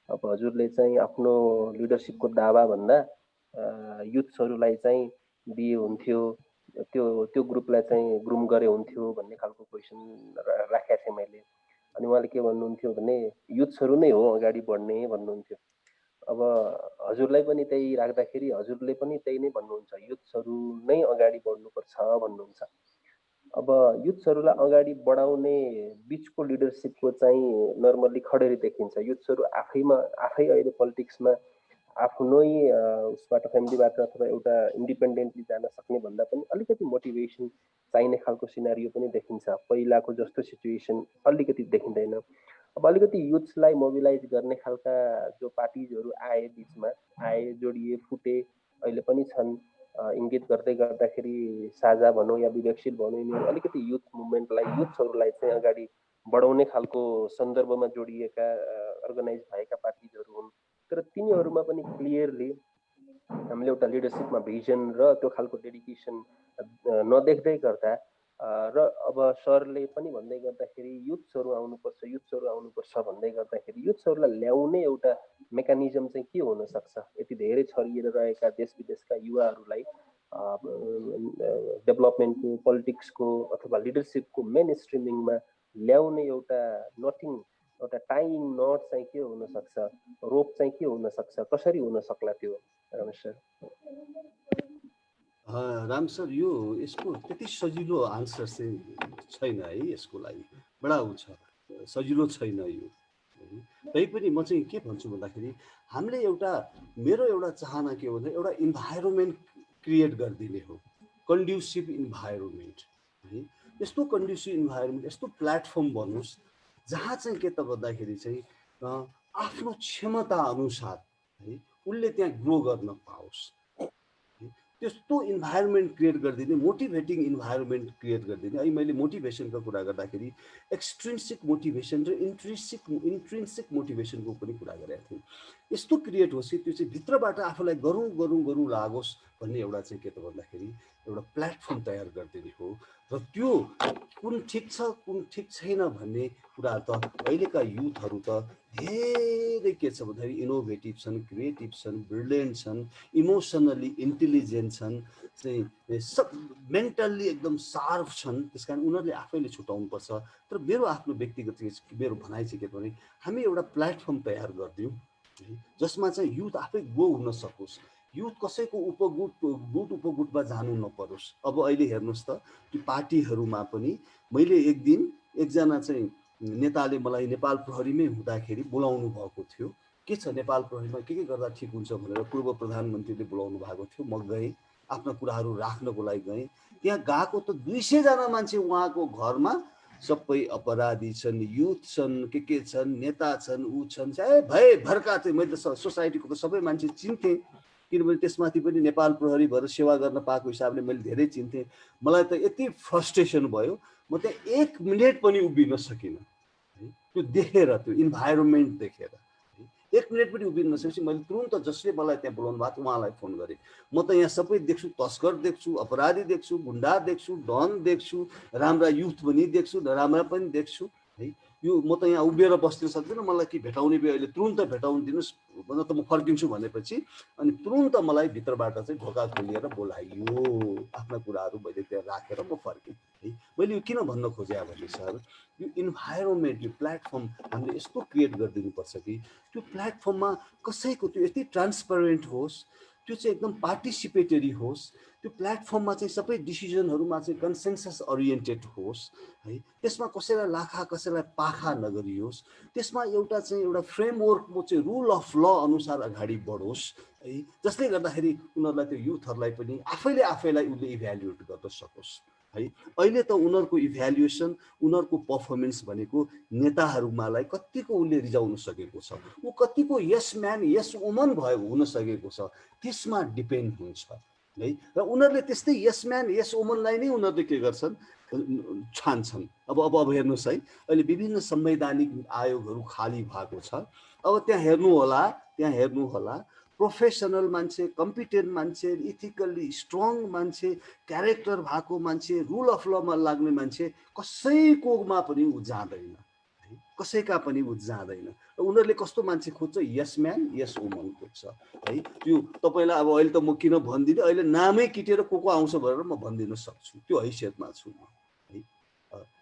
अब हजुरले चाहिँ आफ्नो लिडरसिपको दावा भन्दा युथ्सहरूलाई चाहिँ दिए हुन्थ्यो, त्यो ग्रुपलाई चाहिँ ग्रुम गरे हुन्थ्यो भन्ने खालको क्वेसन राखेको थिएँ मैले। अनि उहाँले के भन्नुहुन्थ्यो भने, युथ्सहरू नै हो अगाडि बढ्ने भन्नुहुन्थ्यो। अब हजुरलाई पनि त्यही राख्दाखेरि हजुरले पनि त्यही नै भन्नुहुन्छ, युथ्सहरू नै अगाडि बढ्नुपर्छ भन्नुहुन्छ। अब युथ्सहरूलाई अगाडि बढाउने बिचको लिडरसिपको चाहिँ नर्मल्ली खडेरी देखिन्छ। युथ्सहरू आफै अहिले पोलिटिक्समा आफ्नै उसबाट, फ्यामिलीबाट अथवा एउटा इन्डिपेन्डेन्टली जान सक्ने भन्दा पनि अलिकति मोटिभेसन चाहिने खालको सिनारियो पनि देखिन्छ। पहिलाको जस्तो सिचुएसन अलिकति देखिँदैन। अब अलिकति युथ्सलाई मोबिलाइज गर्ने खालका जो पार्टिजहरू बिचमा आए, जोडिए, फुटे, अहिले पनि छन्। इङ्गित गर्दै गर्दाखेरि साझा भनौँ या विवेकशील भनौँ, यिनीहरू अलिकति युथ मुभमेन्टलाई, युथ्सहरूलाई चाहिँ अगाडि बढाउने खालको सन्दर्भमा जोडिएका, अर्गनाइज भएका पार्टिजहरू हुन्। तर तिनीहरूमा पनि क्लियरली हामीले एउटा लिडरसिपमा भिजन र त्यो खालको डेडिकेसन नदेख्दै गर्दा, र अब सरले पनि भन्दै गर्दाखेरि युथ्सहरू आउनुपर्छ भन्दै गर्दाखेरि युथ्सहरूलाई ल्याउने एउटा मेकानिजम चाहिँ के हुनसक्छ? यति धेरै छरिएर रहेका देश विदेशका युवाहरूलाई डेभलपमेन्टको, पोलिटिक्सको अथवा लिडरसिपको मेन स्ट्रिमिङमा ल्याउने एउटा नटिङ, एउटा टाइङ नट चाहिँ के हुनसक्छ, रोप चाहिँ के हुनसक्छ, कसरी हुन सक्ला त्यो रमेश सर? राम सर, यो यसको त्यति सजिलो आन्सर चाहिँ छैन है, यसको लागि बडा उ छ, सजिलो छैन यो। तैपनि म चाहिँ के भन्छु भन्दाखेरि हामीले मेरो एउटा चाहना के हो भन्दा एउटा इन्भाइरोमेन्ट क्रिएट गरिदिने हो, कन्ड्युसिभ इन्भाइरोमेन्ट है। यस्तो कन्ड्युसिभ इन्भाइरोमेन्ट, यस्तो प्लेटफर्म बनोस् जहाँ चाहिँ के त भन्दाखेरि चाहिँ आफ्नो क्षमता अनुसार है उसले त्यहाँ ग्रो गर्न पाओस्। त्यस्तो इन्भाइरोमेन्ट क्रिएट गरिदिने, मोटिभेटिङ इन्भाइरोमेन्ट क्रिएट गरिदिने। अहिले मैले मोटिभेसनको कुरा गर्दाखेरि एक्सट्रिन्सिक मोटिभेसन र इन्ट्रिन्सिक मोटिभेसनको पनि कुरा गरेको थिएँ। यस्तो क्रिएट होस् कि त्यो चाहिँ भित्रबाट आफूलाई गरौँ गरौँ गरौँ लागोस् भन्ने एउटा चाहिँ के त भन्दाखेरि एउटा प्लेटफर्म तयार गरिदिने हो। र त्यो कुन ठिक छ कुन ठिक छैन भन्ने कुरा त अहिलेका युथहरू त धेरै के छ भन्दाखेरि इनोभेटिभ छन्, क्रिएटिभ छन्, ब्रिलियन्ट छन्, इमोसनली इन्टेलिजेन्ट छन्, चाहिँ सब मेन्टल्ली एकदम सार्प छन्। त्यस कारण उनीहरूले आफैले छुट्याउनुपर्छ। तर मेरो आफ्नो व्यक्तिगत मेरो भनाइ चाहिँ के भने हामी एउटा प्लेटफर्म तयार गरिदिउँ जसमा चाहिँ युथ आफै ग्रो हुन सकोस्, युथ कसैको गुट उपगुटमा जानु नपरोस्। अब अहिले हेर्नुहोस् त त्यो पार्टीहरूमा पनि मैले एक दिन एकजना चाहिँ नेताले मलाई नेपाल प्रहरीमै हुँदाखेरि बोलाउनु भएको थियो। के छ नेपाल प्रहरीमा के गर्दा ठिक हुन्छ भनेर पूर्व प्रधानमन्त्रीले बोलाउनु भएको थियो। म गएँ, आफ्ना कुराहरू राख्नको लागि गएँ। त्यहाँ गएको त 200 जना मान्छे उहाँको घरमा, सबै अपराधी छन्, युथ छन्, के छन्, नेता छन्, ऊ छन्, भए भरका चाहिँ मैले त सोसाइटीको त सबै मान्छे चिन्थेँ, किनभने त्यसमाथि पनि नेपाल प्रहरी भएर सेवा गर्न पाएको हिसाबले मैले धेरै चिन्थेँ। मलाई त यति फ्रस्ट्रेसन भयो, म त्यहाँ 1 मिनट पनि उभिन सकिनँ त्यो देखेर, त्यो इन्भाइरोमेन्ट देखेर 1 मिनट पनि उभिन नसकेपछि मैले तुरुन्त जसले मलाई त्यहाँ बोलाउनु भएको थियो उहाँलाई फोन गरेँ। म त यहाँ सबै देख्छु, तस्कर देख्छु, अपराधी देख्छु, गुन्डा देख्छु, डन देख्छु, राम्रा युथ पनि देख्छु, नराम्रा पनि देख्छु है। यो म त यहाँ उभिएर बस्न सक्दिनँ, मलाई कि भेटाउने भयो अहिले, तुरुन्त भेटाउनु दिनुहोस् भन्दा त म फर्किन्छु भनेपछि अनि तुरुन्त मलाई भित्रबाट चाहिँ ढोका खोलिएर बोलाइयो। आफ्ना कुराहरू मैले त्यहाँ राखेर म फर्केँ है। मैले यो किन भन्न खोजेँ भने सर, यो इन्भाइरोमेन्ट, यो प्लेटफर्म हामीले यस्तो क्रिएट गरिदिनुपर्छ कि त्यो प्लेटफर्ममा कसैको त्यो यति ट्रान्सपरेन्ट होस्, त्यो चाहिँ एकदम पार्टिसिपेटरी होस्, त्यो प्लेटफर्ममा चाहिँ सबै डिसिजनहरूमा चाहिँ कन्सेन्सस ओरिएन्टेड होस् है। त्यसमा कसैलाई लाखा कसैलाई पाखा नगरियोस्। त्यसमा एउटा फ्रेमवर्कको चाहिँ रुल अफ ल अनुसार अगाडि बढोस् है, जसले गर्दाखेरि उनीहरूलाई, त्यो युथहरूलाई पनि आफैलाई उसले इभ्यालुएट गर्न सकोस् है। अहिले त उनीहरूको इभ्यालुएसन, उनीहरूको पर्फर्मेन्स भनेको नेताहरूमालाई कतिको उसले रिजाउन सकेको छ, ऊ कतिको यस म्यान यस वुमन हुन सकेको छ, त्यसमा डिपेन्ड हुन्छ है। र उनीहरूले त्यस्तै यस म्यान यस वुमनलाई नै उनीहरूले के गर्छन्, छान्छन्। अब हेर्नुहोस् है, अहिले विभिन्न संवैधानिक आयोगहरू खाली भएको छ। अब त्यहाँ हेर्नु होला प्रोफेसनल मान्छे, कम्पिटेन्ट मान्छे, इथिकल्ली स्ट्रङ मान्छे, क्यारेक्टर भएको मान्छे, रुल अफ लमा लाग्ने मान्छे कसैकोमा पनि ऊ जाँदैन, कसैका पनि ऊ जाँदैन। र उनीहरूले कस्तो मान्छे खोज्छ, यस म्यान यस वुमन खोज्छ है। त्यो तपाईँलाई अब अहिले त म किन भन्दिनँ, अहिले नामै किटेर को आउँछ भनेर म भनिदिन सक्छु, त्यो हैसियतमा छु म है।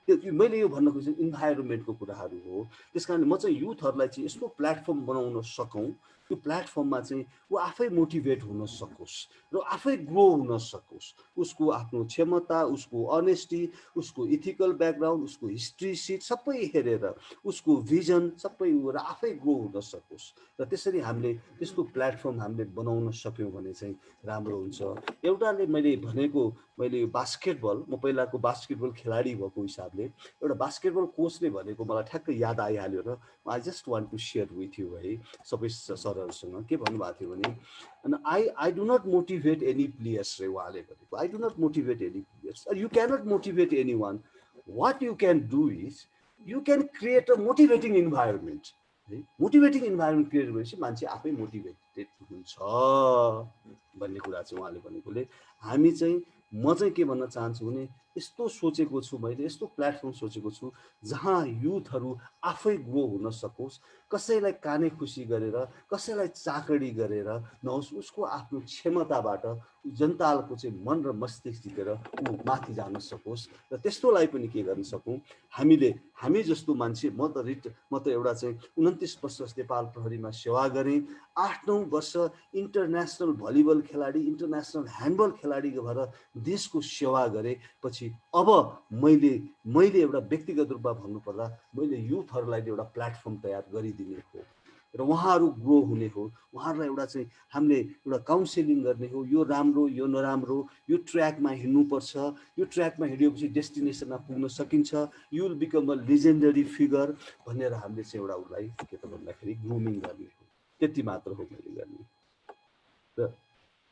त्यो मैले यो भन्न खोजेँ इन्भाइरोमेन्टको कुराहरू हो। त्यस कारण म चाहिँ युथहरूलाई चाहिँ यस्तो प्लेटफर्म बनाउन सकौँ, त्यो प्लेटफर्ममा चाहिँ ऊ आफै मोटिभेट हुन सकोस् र आफै ग्रो हुन सकोस्। उसको आफ्नो क्षमता, उसको अनेस्टी, उसको इथिकल ब्याकग्राउन्ड, उसको हिस्ट्री सिट सबै हेरेर उसको भिजन सबै र आफै ग्रो हुन सकोस्। र त्यसरी हामीले त्यस्तो प्लेटफर्म हामीले बनाउन सक्यौँ भने चाहिँ राम्रो हुन्छ। एउटाले मैले बास्केटबल, म पहिलाको बास्केटबल खेलाडी भएको हिसाबले एउटा बास्केटबल कोचले भनेको मलाई ठ्याक्कै याद आइहाल्यो र I just want to share with you है, सबै सरहरूसँग के भन्नुभएको थियो भने, I do not motivate any players रे, उहाँले भनेको I do not motivate any players, you cannot motivate any one, what you can do is you can create a motivating environment है। मोटिभेटिङ इन्भाइरोमेन्ट क्रिएट भएपछि मान्छे आफै motivated हुन्छ भन्ने कुरा चाहिँ उहाँले भनेकोले हामी चाहिँ, म चाहिँ के भन्न चाहन्छु भने यस्तो सोचेको छु, मैले यस्तो प्लेटफर्म सोचेको छु जहाँ युथहरू आफै ग्रो हुन सकोस्, कसैलाई काने खुसी गरेर, कसैलाई चाकडी गरेर नहोस्, उसको आफ्नो क्षमताबाट जनताको चाहिँ मन र मस्तिष्क जितेर ऊ माथि जान सकोस्। र त्यस्तोलाई पनि के गर्न सकौँ हामी जस्तो मान्छे, म त एउटा चाहिँ 29 वर्ष नेपाल प्रहरीमा सेवा गरेँ, 8-9 वर्ष इन्टरनेसनल भलिबल खेलाडी, इन्टरनेसनल ह्यान्डबल खेलाडी भएर देशको सेवा गरेपछि अब मैले एउटा व्यक्तिगत रूपमा भन्नुपर्दा मैले युथहरूलाई एउटा प्लेटफर्म तयार गरिदिने हो र उहाँहरू ग्रो हुने हो। उहाँहरूलाई एउटा चाहिँ हामीले एउटा काउन्सिलिङ गर्ने हो, यो राम्रो यो नराम्रो, यो ट्र्याकमा हिँड्नुपर्छ, यो ट्र्याकमा हिँडेपछि डेस्टिनेसनमा पुग्न सकिन्छ, you will become a legendary figure भनेर हामीले चाहिँ एउटा उसलाई के त भन्दाखेरि ग्रुमिङ गर्ने हो। त्यति मात्र हो मैले गर्ने। र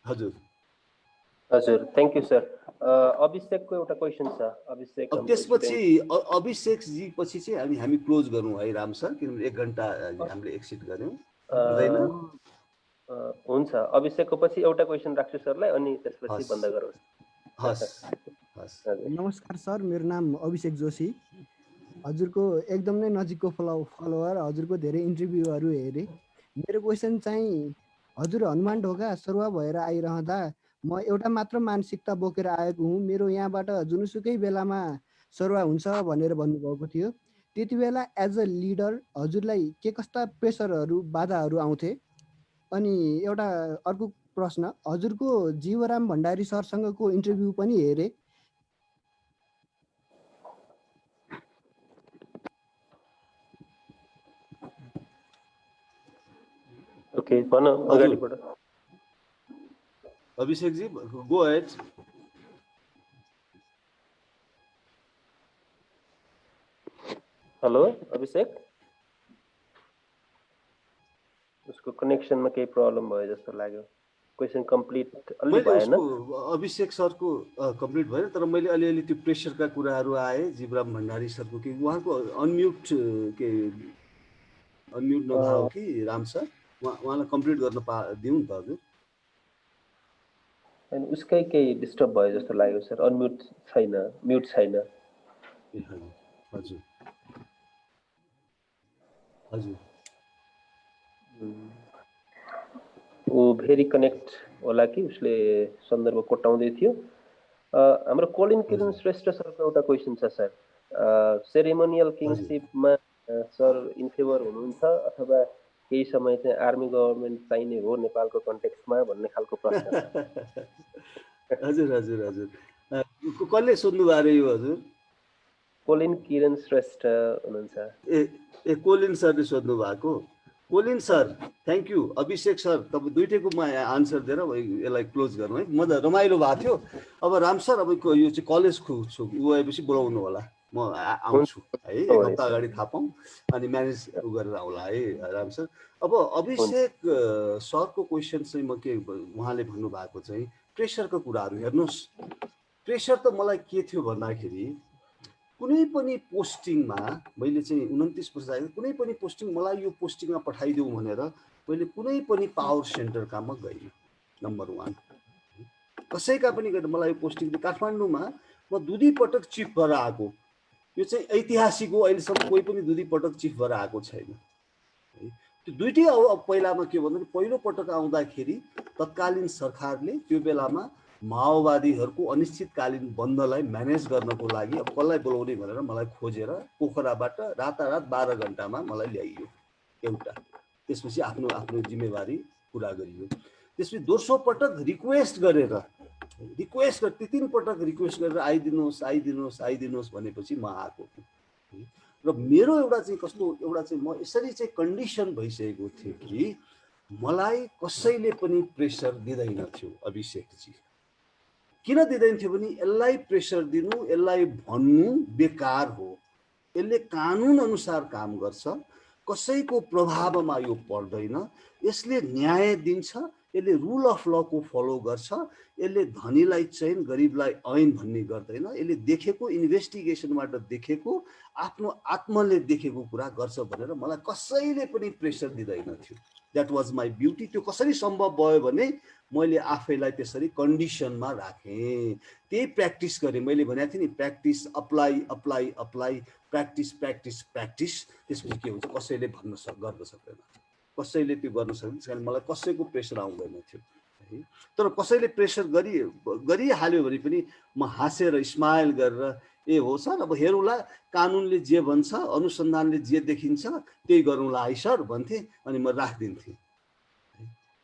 हजुर हजुर, थ्याङ्क यू सर। अभिषेकको एउटा क्वेसन छ। अभिषेक अब त्यसपछि अभिषेकजी पछि चाहिँ हामी क्लोज गरौँ है राम सर, किनभने 1 घन्टा हामीले एक्सिट गऱ्यौँ हुँदैन। हुन्छ, अभिषेकको पछि एउटा क्वेसन राख्छु सरलाई, अनि त्यसपछि बन्द गरौँ। हस् हस्। नमस्कार सर, मेरो नाम अभिषेक जोशी। हजुरको एकदम नै नजिकको फलोवर, हजुरको धेरै इन्टरभ्यूहरू हेरेँ। मेरो क्वेसन चाहिँ, हजुर हनुमान ढोका सरुवा भएर आइरहँदा म एउटा मात्र मानसिकता बोकेर आएको हुँ, मेरो यहाँबाट जुनसुकै बेलामा सरुवा हुन्छ भनेर भन्नुभएको थियो। त्यति बेला एज अ लिडर हजुरलाई के कस्ता प्रेसरहरू, बाधाहरू आउँथे? अनि एउटा अर्को प्रश्न, हजुरको जीवराम भण्डारी सरसँगको इन्टरभ्यू पनि हेरेँ। ओके, भन अगाडिबाट। अभिषेकजी गो अहेड। हेलो अभिषेक, उसको कनेक्सनमा केही प्रब्लम भयो जस्तो लाग्यो। क्वेसन कम्प्लिट अलि भएन। अभिषेक सरको कम्प्लिट भएन, तर मैले अलिअलि त्यो प्रेसरका कुराहरू आए जीवराम भण्डारी सरको कि उहाँको अनम्युट नभएको कि राम सर, उहाँलाई कम्प्लिट गर्न दिउँ नि त हजुर। अनि उसकै केही डिस्टर्ब भयो जस्तो लाग्यो सर, अनम्युट छैन, म्युट छैन। ए हजुर हजुर। ऊ भेरी कनेक्ट होला कि उसले सन्दर्भ कोट्याउँदै थियो। हाम्रो कोलिन किरण श्रेष्ठ सरको एउटा क्वेसन छ सर। सेरेमोनियल किङसिपमा सर इन फेभर हुनुहुन्छ अथवा केही समय चाहिँ आर्मी गभर्मेन्ट चाहिने हो नेपालको कन्टेक्स्टमा भन्ने खालको प्रश्न छ। हजुर हजुर हजुर, कसले सोध्नु भएको रे यो हजुर? कोलिन किरण श्रेष्ठ हुनुहुन्छ। ए कोलिन सरले सोध्नु भएको। Colin sir thank you. Abhishek sir तपाईँ दुइटैको म आन्सर दिएर यसलाई क्लोज गरौँ है। म त रमाइलो भएको थियो। अब राम सर, अब यो चाहिँ कलेज छु, ऊ आएपछि बोलाउनु होला, म आउँछु है, 1 हप्ता अगाडि थाहा पाऊँ अनि म्यानेज गरेर आउँला है राम सर। अब अभिषेक सरको क्वेसन चाहिँ म के उहाँले भन्नुभएको चाहिँ प्रेसरको कुराहरू हेर्नुहोस्। प्रेसर त मलाई के थियो भन्दाखेरि कुनै पनि पोस्टिङमा मैले चाहिँ 29 वर्ष आएको, कुनै पनि पोस्टिङ मलाई यो पोस्टिङमा पठाइदेऊ भनेर मैले कुनै पनि पावर सेन्टरका म गइनँ। नम्बर 1 कसैका पनि गएर मलाई यो पोस्टिङ काठमाडौँमा म 2 पटक चिफ भएर आएको। यो चाहिँ ऐतिहासिक हो, अहिलेसम्म कोही पनि 2 पटक चिफ भएर आएको छैन। त्यो दुइटै अब पहिलामा के भन्दा पहिलो पटक आउँदाखेरि तत्कालीन सरकारले त्यो बेलामा माओवादीहरूको अनिश्चितकालीन बन्दलाई म्यानेज गर्नको लागि अब कसलाई बोलाउने भनेर मलाई खोजेर पोखराबाट रातारात 12 घन्टामा मलाई ल्याइयो एउटा। त्यसपछि आफ्नो जिम्मेवारी पुरा गरियो। त्यसपछि दोस्रो पटक रिक्वेस्ट गरेर 3 पटक रिक्वेस्ट गरेर आइदिनुहोस् भनेपछि म आएको। र मेरो एउटा चाहिँ कस्तो एउटा चाहिँ म यसरी चाहिँ कन्डिसन भइसकेको थियो कि मलाई कसैले पनि प्रेसर दिँदैन थियो अभिषेकजी। किन दिँदैन थियो भने यसलाई प्रेसर दिनु, यसलाई भन्नु बेकार हो। यसले कानुन अनुसार काम गर्छ, कसैको प्रभावमा यो पर्दैन, यसले न्याय दिन्छ, यसले रुल अफ लको फलो गर्छ, यसले धनीलाई चैन गरिबलाई ऐन भन्ने गर्दैन, यसले देखेको इन्भेस्टिगेसनबाट देखेको आफ्नो आत्माले देखेको कुरा गर्छ भनेर मलाई कसैले पनि प्रेसर दिँदैन थियो। That was my beauty. त्यो कसरी सम्भव भयो भने मैले आफैलाई त्यसरी कन्डिसनमा राखेँ, त्यही प्र्याक्टिस गरेँ। मैले भनेको थिएँ नि, practice, apply apply apply, practice practice practice. त्यसपछि के हुन्छ, कसैले गर्न सक्दैन, कसैले त्यो गर्न सक्दैन। त्यस कारण मलाई कसैको प्रेसर आउँदैन थियो है। तर कसैले प्रेसर गरिहाल्यो भने पनि म हाँसेर स्माइल गरेर, ए हो सर, अब हेरौँला, कानुनले जे भन्छ, अनुसन्धानले जे देखिन्छ त्यही गरौँला है सर भन्थेँ, अनि म राखिदिन्थेँ।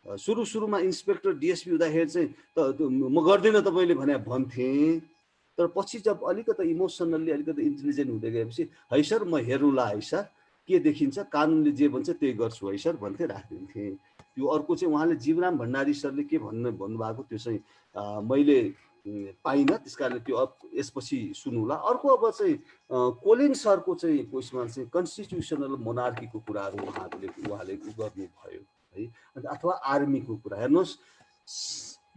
सुरुमा इन्सपेक्टर डिएसपी हुँदाखेरि चाहिँ म गर्दिनँ तपाईँले भने भन्थेँ, तर पछि जब अलिकति इमोसनल्ली अलिकति इन्टेलिजेन्ट हुँदै गएपछि, है सर म हेरौँला है सर, के देखिन्छ, कानुनले जे भन्छ त्यही गर्छु है सर भन्थे, राखिदिन्थेँ। त्यो अर्को चाहिँ उहाँले जीवराम भण्डारी सरले के भन्नुभएको त्यो चाहिँ मैले पाइनँ, त्यस कारणले त्यो यसपछि सुनौला। अर्को अब चाहिँ कोलिन सरको चाहिँ उसमा चाहिँ कन्स्टिट्युसनल मोनार्कीको कुराहरू उहाँले गर्नुभयो है, अथवा आर्मीको कुरा। हेर्नुहोस्,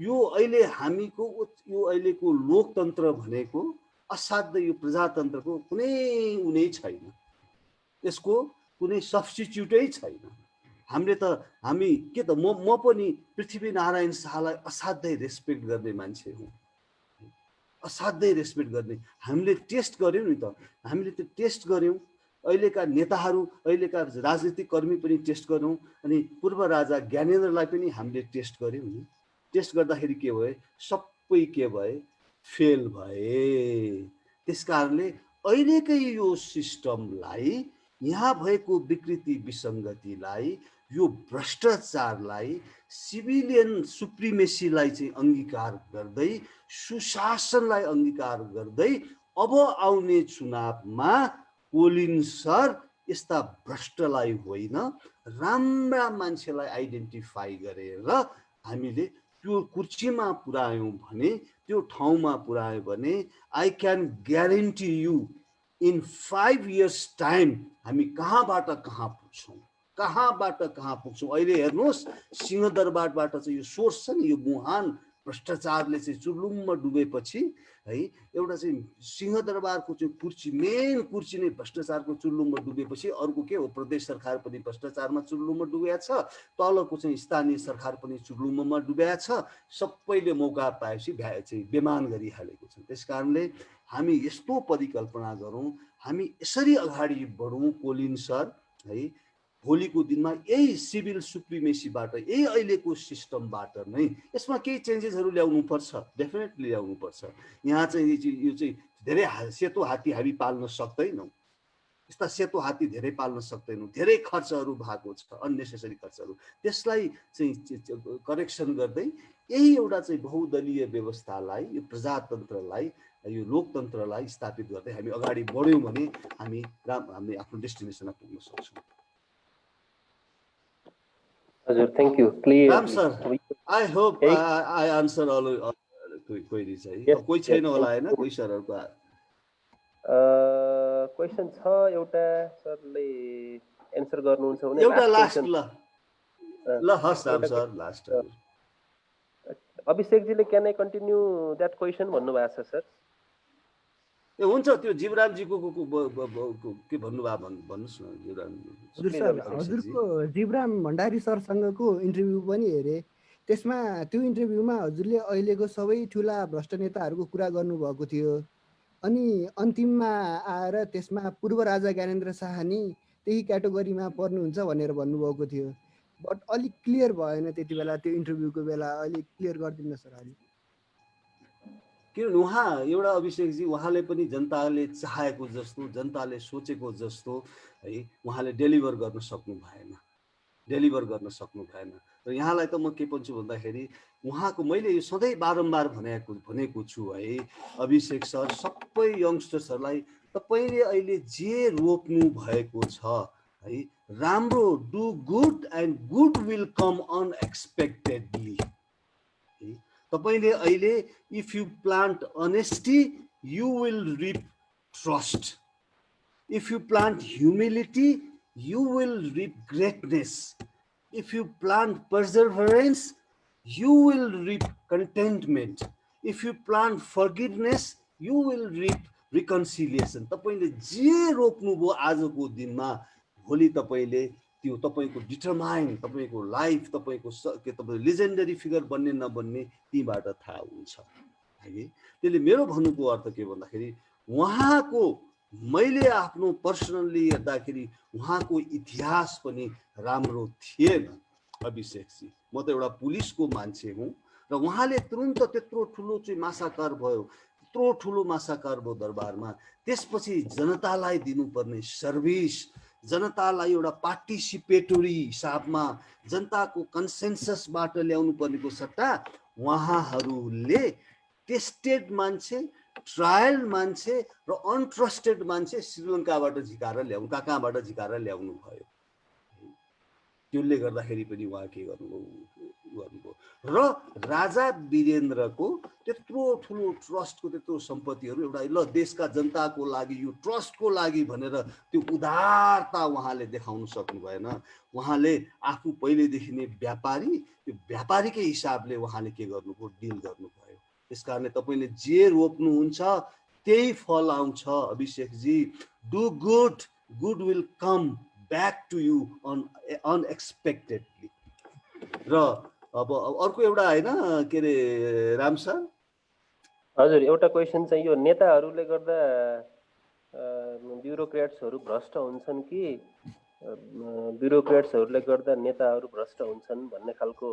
यो अहिले हामीको यो अहिलेको लोकतन्त्र भनेको असाध्यै, यो प्रजातन्त्रको कुनै छैन, यसको कुनै सब्स्टिट्युटै छैन। हामी के त, म पनि पृथ्वीनारायण शाहलाई असाध्यै रेस्पेक्ट गर्ने मान्छे हुँ, असाध्यै रेस्पेक्ट गर्ने। हामीले टेस्ट गऱ्यौँ नि त, हामीले त्यो टेस्ट गऱ्यौँ। अहिलेका नेताहरू, अहिलेका राजनीतिक कर्मी पनि टेस्ट गऱ्यौँ, अनि पूर्व राजा ज्ञानेन्द्रलाई पनि हामीले टेस्ट गऱ्यौँ नि। टेस्ट गर्दाखेरि के भयो, सबै के भए, फेल भए। त्यस कारणले अहिलेकै यो सिस्टमलाई, यहाँ भएको विकृति विसङ्गतिलाई, यो भ्रष्टाचारलाई, सिभिलियन सुप्रिमेसीलाई चाहिँ अङ्गीकार गर्दै, सुशासनलाई अङ्गीकार गर्दै अब आउने चुनावमा कोलिन सर यस्ता भ्रष्टलाई होइन, राम्रा मान्छेलाई आइडेन्टिफाई गरेर हामीले त्यो कुर्सीमा पुर्यायौँ भने, त्यो ठाउँमा पुर्यायो भने, I can guarantee you in 5 years time हामी कहाँबाट कहाँ पुग्छौँ। अहिले हेर्नुहोस्, सिंहदरबारबाट चाहिँ यो सोर्स छ नि, यो मुहान भ्रष्टाचारले चाहिँ चुर्लुम्म डुबेपछि है, एउटा चाहिँ सिंहदरबारको चाहिँ कुर्सी, मेन कुर्सी नै भ्रष्टाचारको चुर्लुम्म डुबेपछि अर्को के हो, प्रदेश सरकार पनि भ्रष्टाचारमा चुर्लुम्म डुबेको छ, तलको चाहिँ स्थानीय सरकार पनि चुर्लुम्ममा डुबेको छ। सबैले मौका पाएपछि चाहिँ बेमान गरिहालेको छ। त्यस कारणले हामी यस्तो परिकल्पना गरौँ, हामी यसरी अगाडि बढौँ कोलिन सर है। भोलिको दिनमा यही सिभिल सुप्रिमेसीबाट, यही अहिलेको सिस्टमबाट नै यसमा केही चेन्जेसहरू ल्याउनुपर्छ, डेफिनेटली ल्याउनुपर्छ। यहाँ चाहिँ यो चाहिँ धेरै सेतो हात्ती हामी पाल्न सक्दैनौँ, यस्ता सेतो हात्ती धेरै पाल्न सक्दैनौँ। धेरै खर्चहरू भएको छ, अननेसेसरी खर्चहरू, त्यसलाई चाहिँ करेक्सन गर्दै यही एउटा चाहिँ बहुदलीय व्यवस्थालाई, यो प्रजातन्त्रलाई, यो लोकतन्त्रलाई स्थापित गर्दै हामी अगाडि बढ्यौँ भने हामी आफ्नो डेस्टिनेसनमा पुग्न सक्छौँ। हजुर, thank you. Clear Ram sir, I hope I answer all query चाहिँ। कोही छैन होला हैन, कोही सरहरुको क्वेशन छ एउटा, सरले एन्सर गर्नुहुन्छ भने एउटा लास्ट ल हस् राम सर, लास्ट। अभिषेकजीले can I continue that question भन्नुभएको छ सर। ए हुन्छ, त्यो जीवरामजीको के भन्नुभयो भन्नुस् न। हजुर सर, हजुरको जीवराम भण्डारी सरसँगको इन्टरभ्यू पनि हेरेँ, त्यसमा त्यो इन्टरभ्यूमा हजुरले अहिलेको सबै ठुला भ्रष्ट नेताहरूको कुरा गर्नुभएको थियो, अनि अन्तिममा आएर त्यसमा पूर्व राजा ज्ञानेन्द्र शाह नि त्यही क्याटेगोरीमा पर्नुहुन्छ भनेर भन्नुभएको थियो। बट अलिक क्लियर भएन त्यति बेला, त्यो इन्टरभ्यूको बेला। अलिक क्लियर गरिदिनु सर। अहिले किनभने उहाँ एउटा अभिषेकजी, उहाँले पनि जनताले चाहेको जस्तो, जनताले सोचेको जस्तो है उहाँले डेलिभर गर्न सक्नु भएन। र यहाँलाई त म के भन्छु भन्दाखेरि, उहाँको मैले यो सधैँ बारम्बार भनेको छु है अभिषेक सर, सबै यङ्स्टर्सहरूलाई तपाईँले अहिले जे रोप्नु भएको छ है, राम्रो, do good and good will come unexpectedly. तपाईँले अहिले if you plant honesty you will reap trust, if you plant humility you will reap greatness, if you plant perseverance you will reap contentment, if you plant forgiveness you will reap reconciliation. तपाईले जे रोप्नुभयो आजको दिनमा, भोलि तपाईले त्यो तपाईँको determine, तपाईँको life, तपाईँको के तपाईँ लेजेन्डरी फिगर बन्ने नबन्ने तीबाट थाहा हुन्छ है। त्यसले मेरो भन्नुको अर्थ के भन्दाखेरि उहाँको मैले आफ्नो पर्सनल्ली हेर्दाखेरि उहाँको इतिहास पनि राम्रो थिएन अभिषेकजी। म त एउटा पुलिसको मान्छे हुँ र उहाँले तुरुन्त त्यत्रो ठुलो चाहिँ मासाकार भयो, त्यत्रो ठुलो मासाकार भयो दरबारमा, त्यसपछि जनतालाई दिनुपर्ने सर्भिस, जनतालाई एउटा पार्टिसिपेटोरी हिसाबमा जनताको कन्सेन्ससबाट ल्याउनु पर्नेको सट्टा उहाँहरूले टेस्टेड मान्छे, ट्रायल मान्छे र अनट्रस्टेड मान्छे श्रीलङ्काबाट झिकाएर कहाँबाट झिकाएर ल्याउनु भयो। त्यसले गर्दाखेरि पनि उहाँ के गर्नुभयो र राजा वीरेन्द्रको त्यत्रो ठुलो ट्रस्टको त्यत्रो सम्पत्तिहरू एउटा ल देशका जनताको लागि यो ट्रस्टको लागि भनेर त्यो उदारता उहाँले देखाउन सक्नु भएन। उहाँले आफू पहिलेदेखि नै व्यापारी, त्यो व्यापारीकै हिसाबले उहाँले के गर्नुभयो, डिल गर्नुभयो। त्यस कारणले तपाईँले जे रोप्नुहुन्छ त्यही फल आउँछ अभिषेकजी। Do good, good will come back to you unexpectedly। र अब अर्को एउटा हैन के अरे राम सर। हजुर, एउटा क्वेसन चाहिँ यो नेताहरूले गर्दा ब्युरोक्रेट्सहरू भ्रष्ट हुन्छन् कि ब्युरोक्रेट्सहरूले गर्दा नेताहरू भ्रष्ट हुन्छन् भन्ने खालको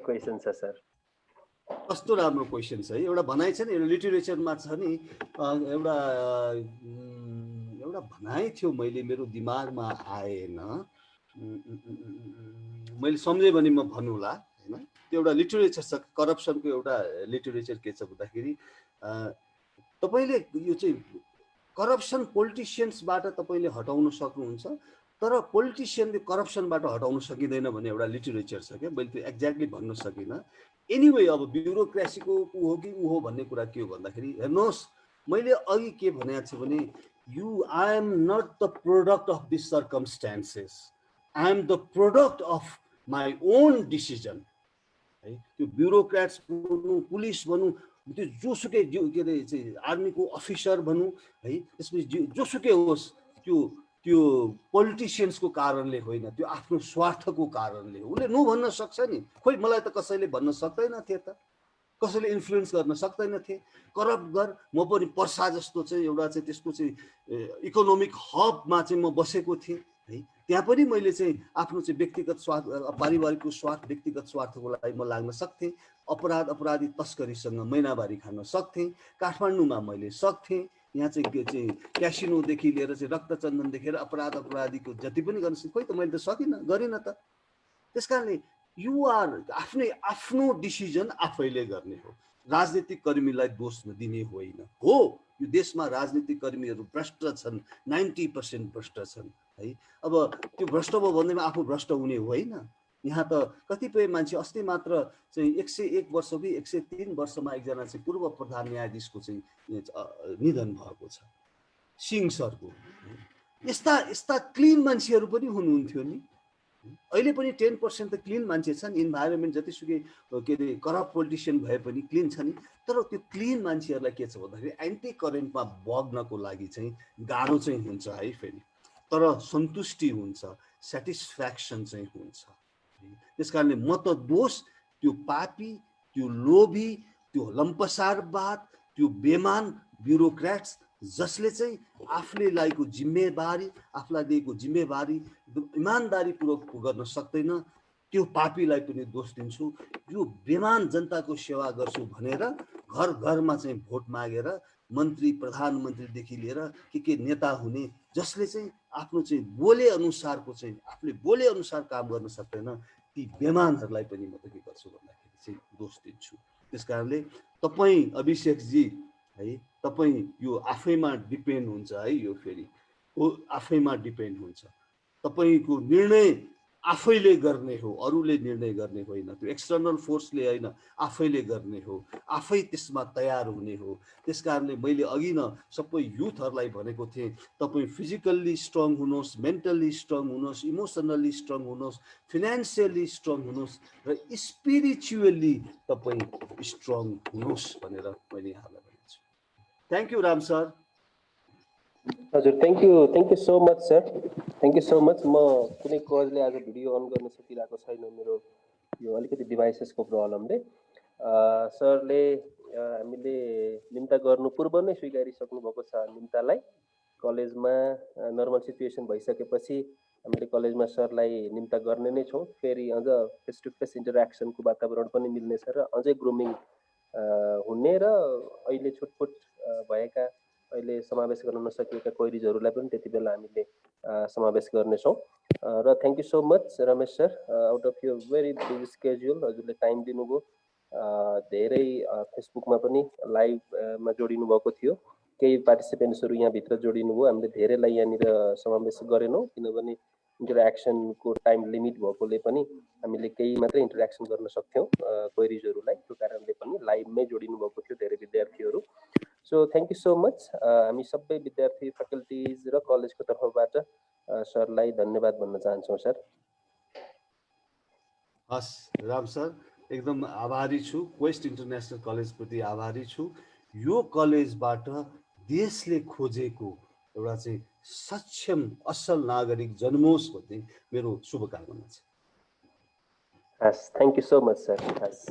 क्वेसन छ सर। कस्तो राम्रो क्वेसन छ है। एउटा भनाइ छ नि, एउटा लिटरेचरमा छ नि, एउटा भनाइ थियो, मैले मेरो दिमागमा आएन, मैले सम्झेँ भने म भन्नुला हैन। त्यो एउटा लिटरेचर छ, करप्सनको एउटा लिटरेचर के छ भन्दाखेरि तपाईले यो चाहिँ करप्सन पोलिटिसियन्सबाट तपाईले हटाउन सक्नुहुन्छ, तर पोलिटिसियनले करप्सनबाट हटाउन सकिँदैन भन्ने एउटा लिटरेचर छ क्या। मैले त्यो एक्ज्याक्टली भन्न सकिनँ। एनिवे अब ब्युरोक्रेसीको ऊ हो कि ऊ हो भन्ने कुरा के हो भन्दाखेरि हेर्नुहोस्, मैले अघि के भनेको छु भने I am not the product of these circumstances. I am the product of my own decision। है त्यो ब्युरोक्रेट्स भनौँ, पुलिस भनौँ, त्यो जोसुकै के अरे चाहिँ आर्मीको अफिसर भनौँ है, त्यसपछि जोसुकै होस्, त्यो पोलिटिसियन्सको कारणले होइन, त्यो आफ्नो स्वार्थको कारणले हो। उसले नो भन्न सक्छ नि, खोइ मलाई त कसैले भन्न सक्दैन थिए त, कसैले इन्फ्लुएन्स गर्न सक्दैन थिए। करप्ट गर, म पनि पर्सा जस्तो चाहिँ एउटा चाहिँ त्यसको चाहिँ इकोनोमिक हबमा चाहिँ म बसेको थिएँ है। त्यहाँ पनि मैले चाहिँ आफ्नो चाहिँ व्यक्तिगत स्वार्थ, पारिवारिकको स्वार्थ, व्यक्तिगत स्वार्थको लागि म लाग्न सक्थेँ। अपराधी तस्करीसँग महिनावारी खान सक्थेँ। काठमाडौँमा मैले सक्थेँ। यहाँ चाहिँ क्यासिनोदेखि लिएर चाहिँ रक्तचन्दन देखेर अपराधीको जति पनि गर्न सक्छ, खोइ त मैले त सकिनँ, गरिनँ त। त्यस कारणले आफ्नो डिसिजन आफैले गर्ने हो। राजनीतिक कर्मीलाई दोष दिने होइन हो। यो देशमा राजनीतिक कर्मीहरू भ्रष्ट छन्, 90% भ्रष्ट छन् है। अब त्यो भ्रष्ट भयो भन्दैमा आफू भ्रष्ट हुने होइन। यहाँ त कतिपय मान्छे अस्ति मात्र चाहिँ 101 वर्ष कि 103 वर्षमा एकजना चाहिँ पूर्व प्रधान न्यायाधीशको चाहिँ निधन भएको छ, सिंह सरको। यस्ता क्लिन मान्छेहरू पनि हुनुहुन्थ्यो नि। अहिले पनि 10% त क्लिन मान्छे छन्। इन्भाइरोमेन्ट जतिसुकै के अरे करप्ट पोलिटिसियन भए पनि क्लिन छ नि। तर त्यो क्लिन मान्छेहरूलाई के छ भन्दाखेरि एन्टी करेन्टमा बग्नको लागि चाहिँ गाह्रो चाहिँ हुन्छ है फेरि, तर सन्तुष्टि हुन्छ, सेटिस्फ्याक्सन चाहिँ हुन्छ। त्यस कारणले म त दोष त्यो पापी, त्यो लोभी, त्यो लम्पसारवाद, त्यो बेमान ब्युरोक्रेट्स जसले चाहिँ आफूले लागेको जिम्मेवारी, आफूलाई दिएको जिम्मेवारी इमान्दारीपूर्वक गर्न सक्दैन, त्यो पापीलाई पनि दोष दिन्छु। यो बेमान जनताको सेवा गर्छु भनेर घर घरमा चाहिँ भोट मागेर मन्त्री प्रधानमन्त्रीदेखि लिएर के नेता हुने, जसले चाहिँ आफ्नो चाहिँ बोले अनुसारको चाहिँ आफूले बोले अनुसार काम गर्न सक्दैन, ती बेमानहरूलाई पनि म त के गर्छु भन्दाखेरि चाहिँ दोष दिन्छु। त्यस कारणले तपाईँ अभिषेकजी है, तपाईँ यो आफैमा डिपेन्ड हुन्छ है, यो फेरि आफैमा डिपेन्ड हुन्छ। तपाईँको निर्णय आफैले गर्ने हो, अरूले निर्णय गर्ने होइन। त्यो एक्सटर्नल फोर्सले होइन, आफैले गर्ने हो, आफै त्यसमा तयार हुने हो। त्यस कारणले मैले अघि न सबै युथहरूलाई भनेको थिएँ, तपाईँ फिजिकल्ली स्ट्रङ हुनुहोस्, मेन्टल्ली स्ट्रङ हुनुहोस्, इमोसनल्ली स्ट्रङ हुनुहोस्, फिनान्सियली स्ट्रङ हुनुहोस् र स्पिरिचुअली तपाईँ स्ट्रङ हुनुहोस् भनेर मैले यहाँलाई भनेको छु। Thank you Ram sir. हजुर thank you so much sir, thank you so much. म कुनै कजले आज भिडियो अन गर्न सकिरहेको छैन, मेरो यो अलिकति डिभाइसेसको प्रब्लमले। सरले हामीले निम्ता गर्नु पूर्व नै स्वीकारिसक्नु भएको छ निम्तालाई। कलेजमा नर्मल सिचुएसन भइसकेपछि हामीले कलेजमा सरलाई निम्ता गर्ने नै छौँ। फेरि अझ फेस टु फेस इन्टरेक्सनको वातावरण पनि मिल्नेछ र अझै ग्रुमिङ हुने र अहिले छुटपुट भएका अहिले समावेश गर्न नसकिएका क्वेरिजहरूलाई पनि त्यति बेला हामीले समावेश गर्नेछौँ। र thank you so much Ramesh sir, out of यो भेरी बिजी स्केड्युल हजुरले टाइम दिनुभयो। धेरै फेसबुकमा पनि लाइभमा जोडिनु भएको थियो, केही पार्टिसिपेन्ट्सहरू यहाँभित्र जोडिनु भयो। हामीले धेरैलाई यहाँनिर समावेश गरेनौँ किनभने इन्टरेक्सनको टाइम लिमिट भएकोले पनि हामीले केही मात्रै इन्टरेक्सन गर्न सक्थ्यौँ क्वेरिजहरूलाई, त्यो कारणले पनि लाइभमै जोडिनु भएको थियो धेरै विद्यार्थीहरू। So thank you so much. हामी सबै विद्यार्थी फ्याकल्टिज र कलेजको तर्फबाट सरलाई धन्यवाद भन्न चाहन्छौँ सर। हस् राम सर, एकदम आभारी छु, क्वेस्ट इन्टरनेसनल कलेजप्रति आभारी छु। यो कलेजबाट देशले खोजेको एउटा चाहिँ सक्षम असल नागरिक जन्मोस् भन्ने मेरो शुभकामना छ। हस्, thank you so much sir. हस्।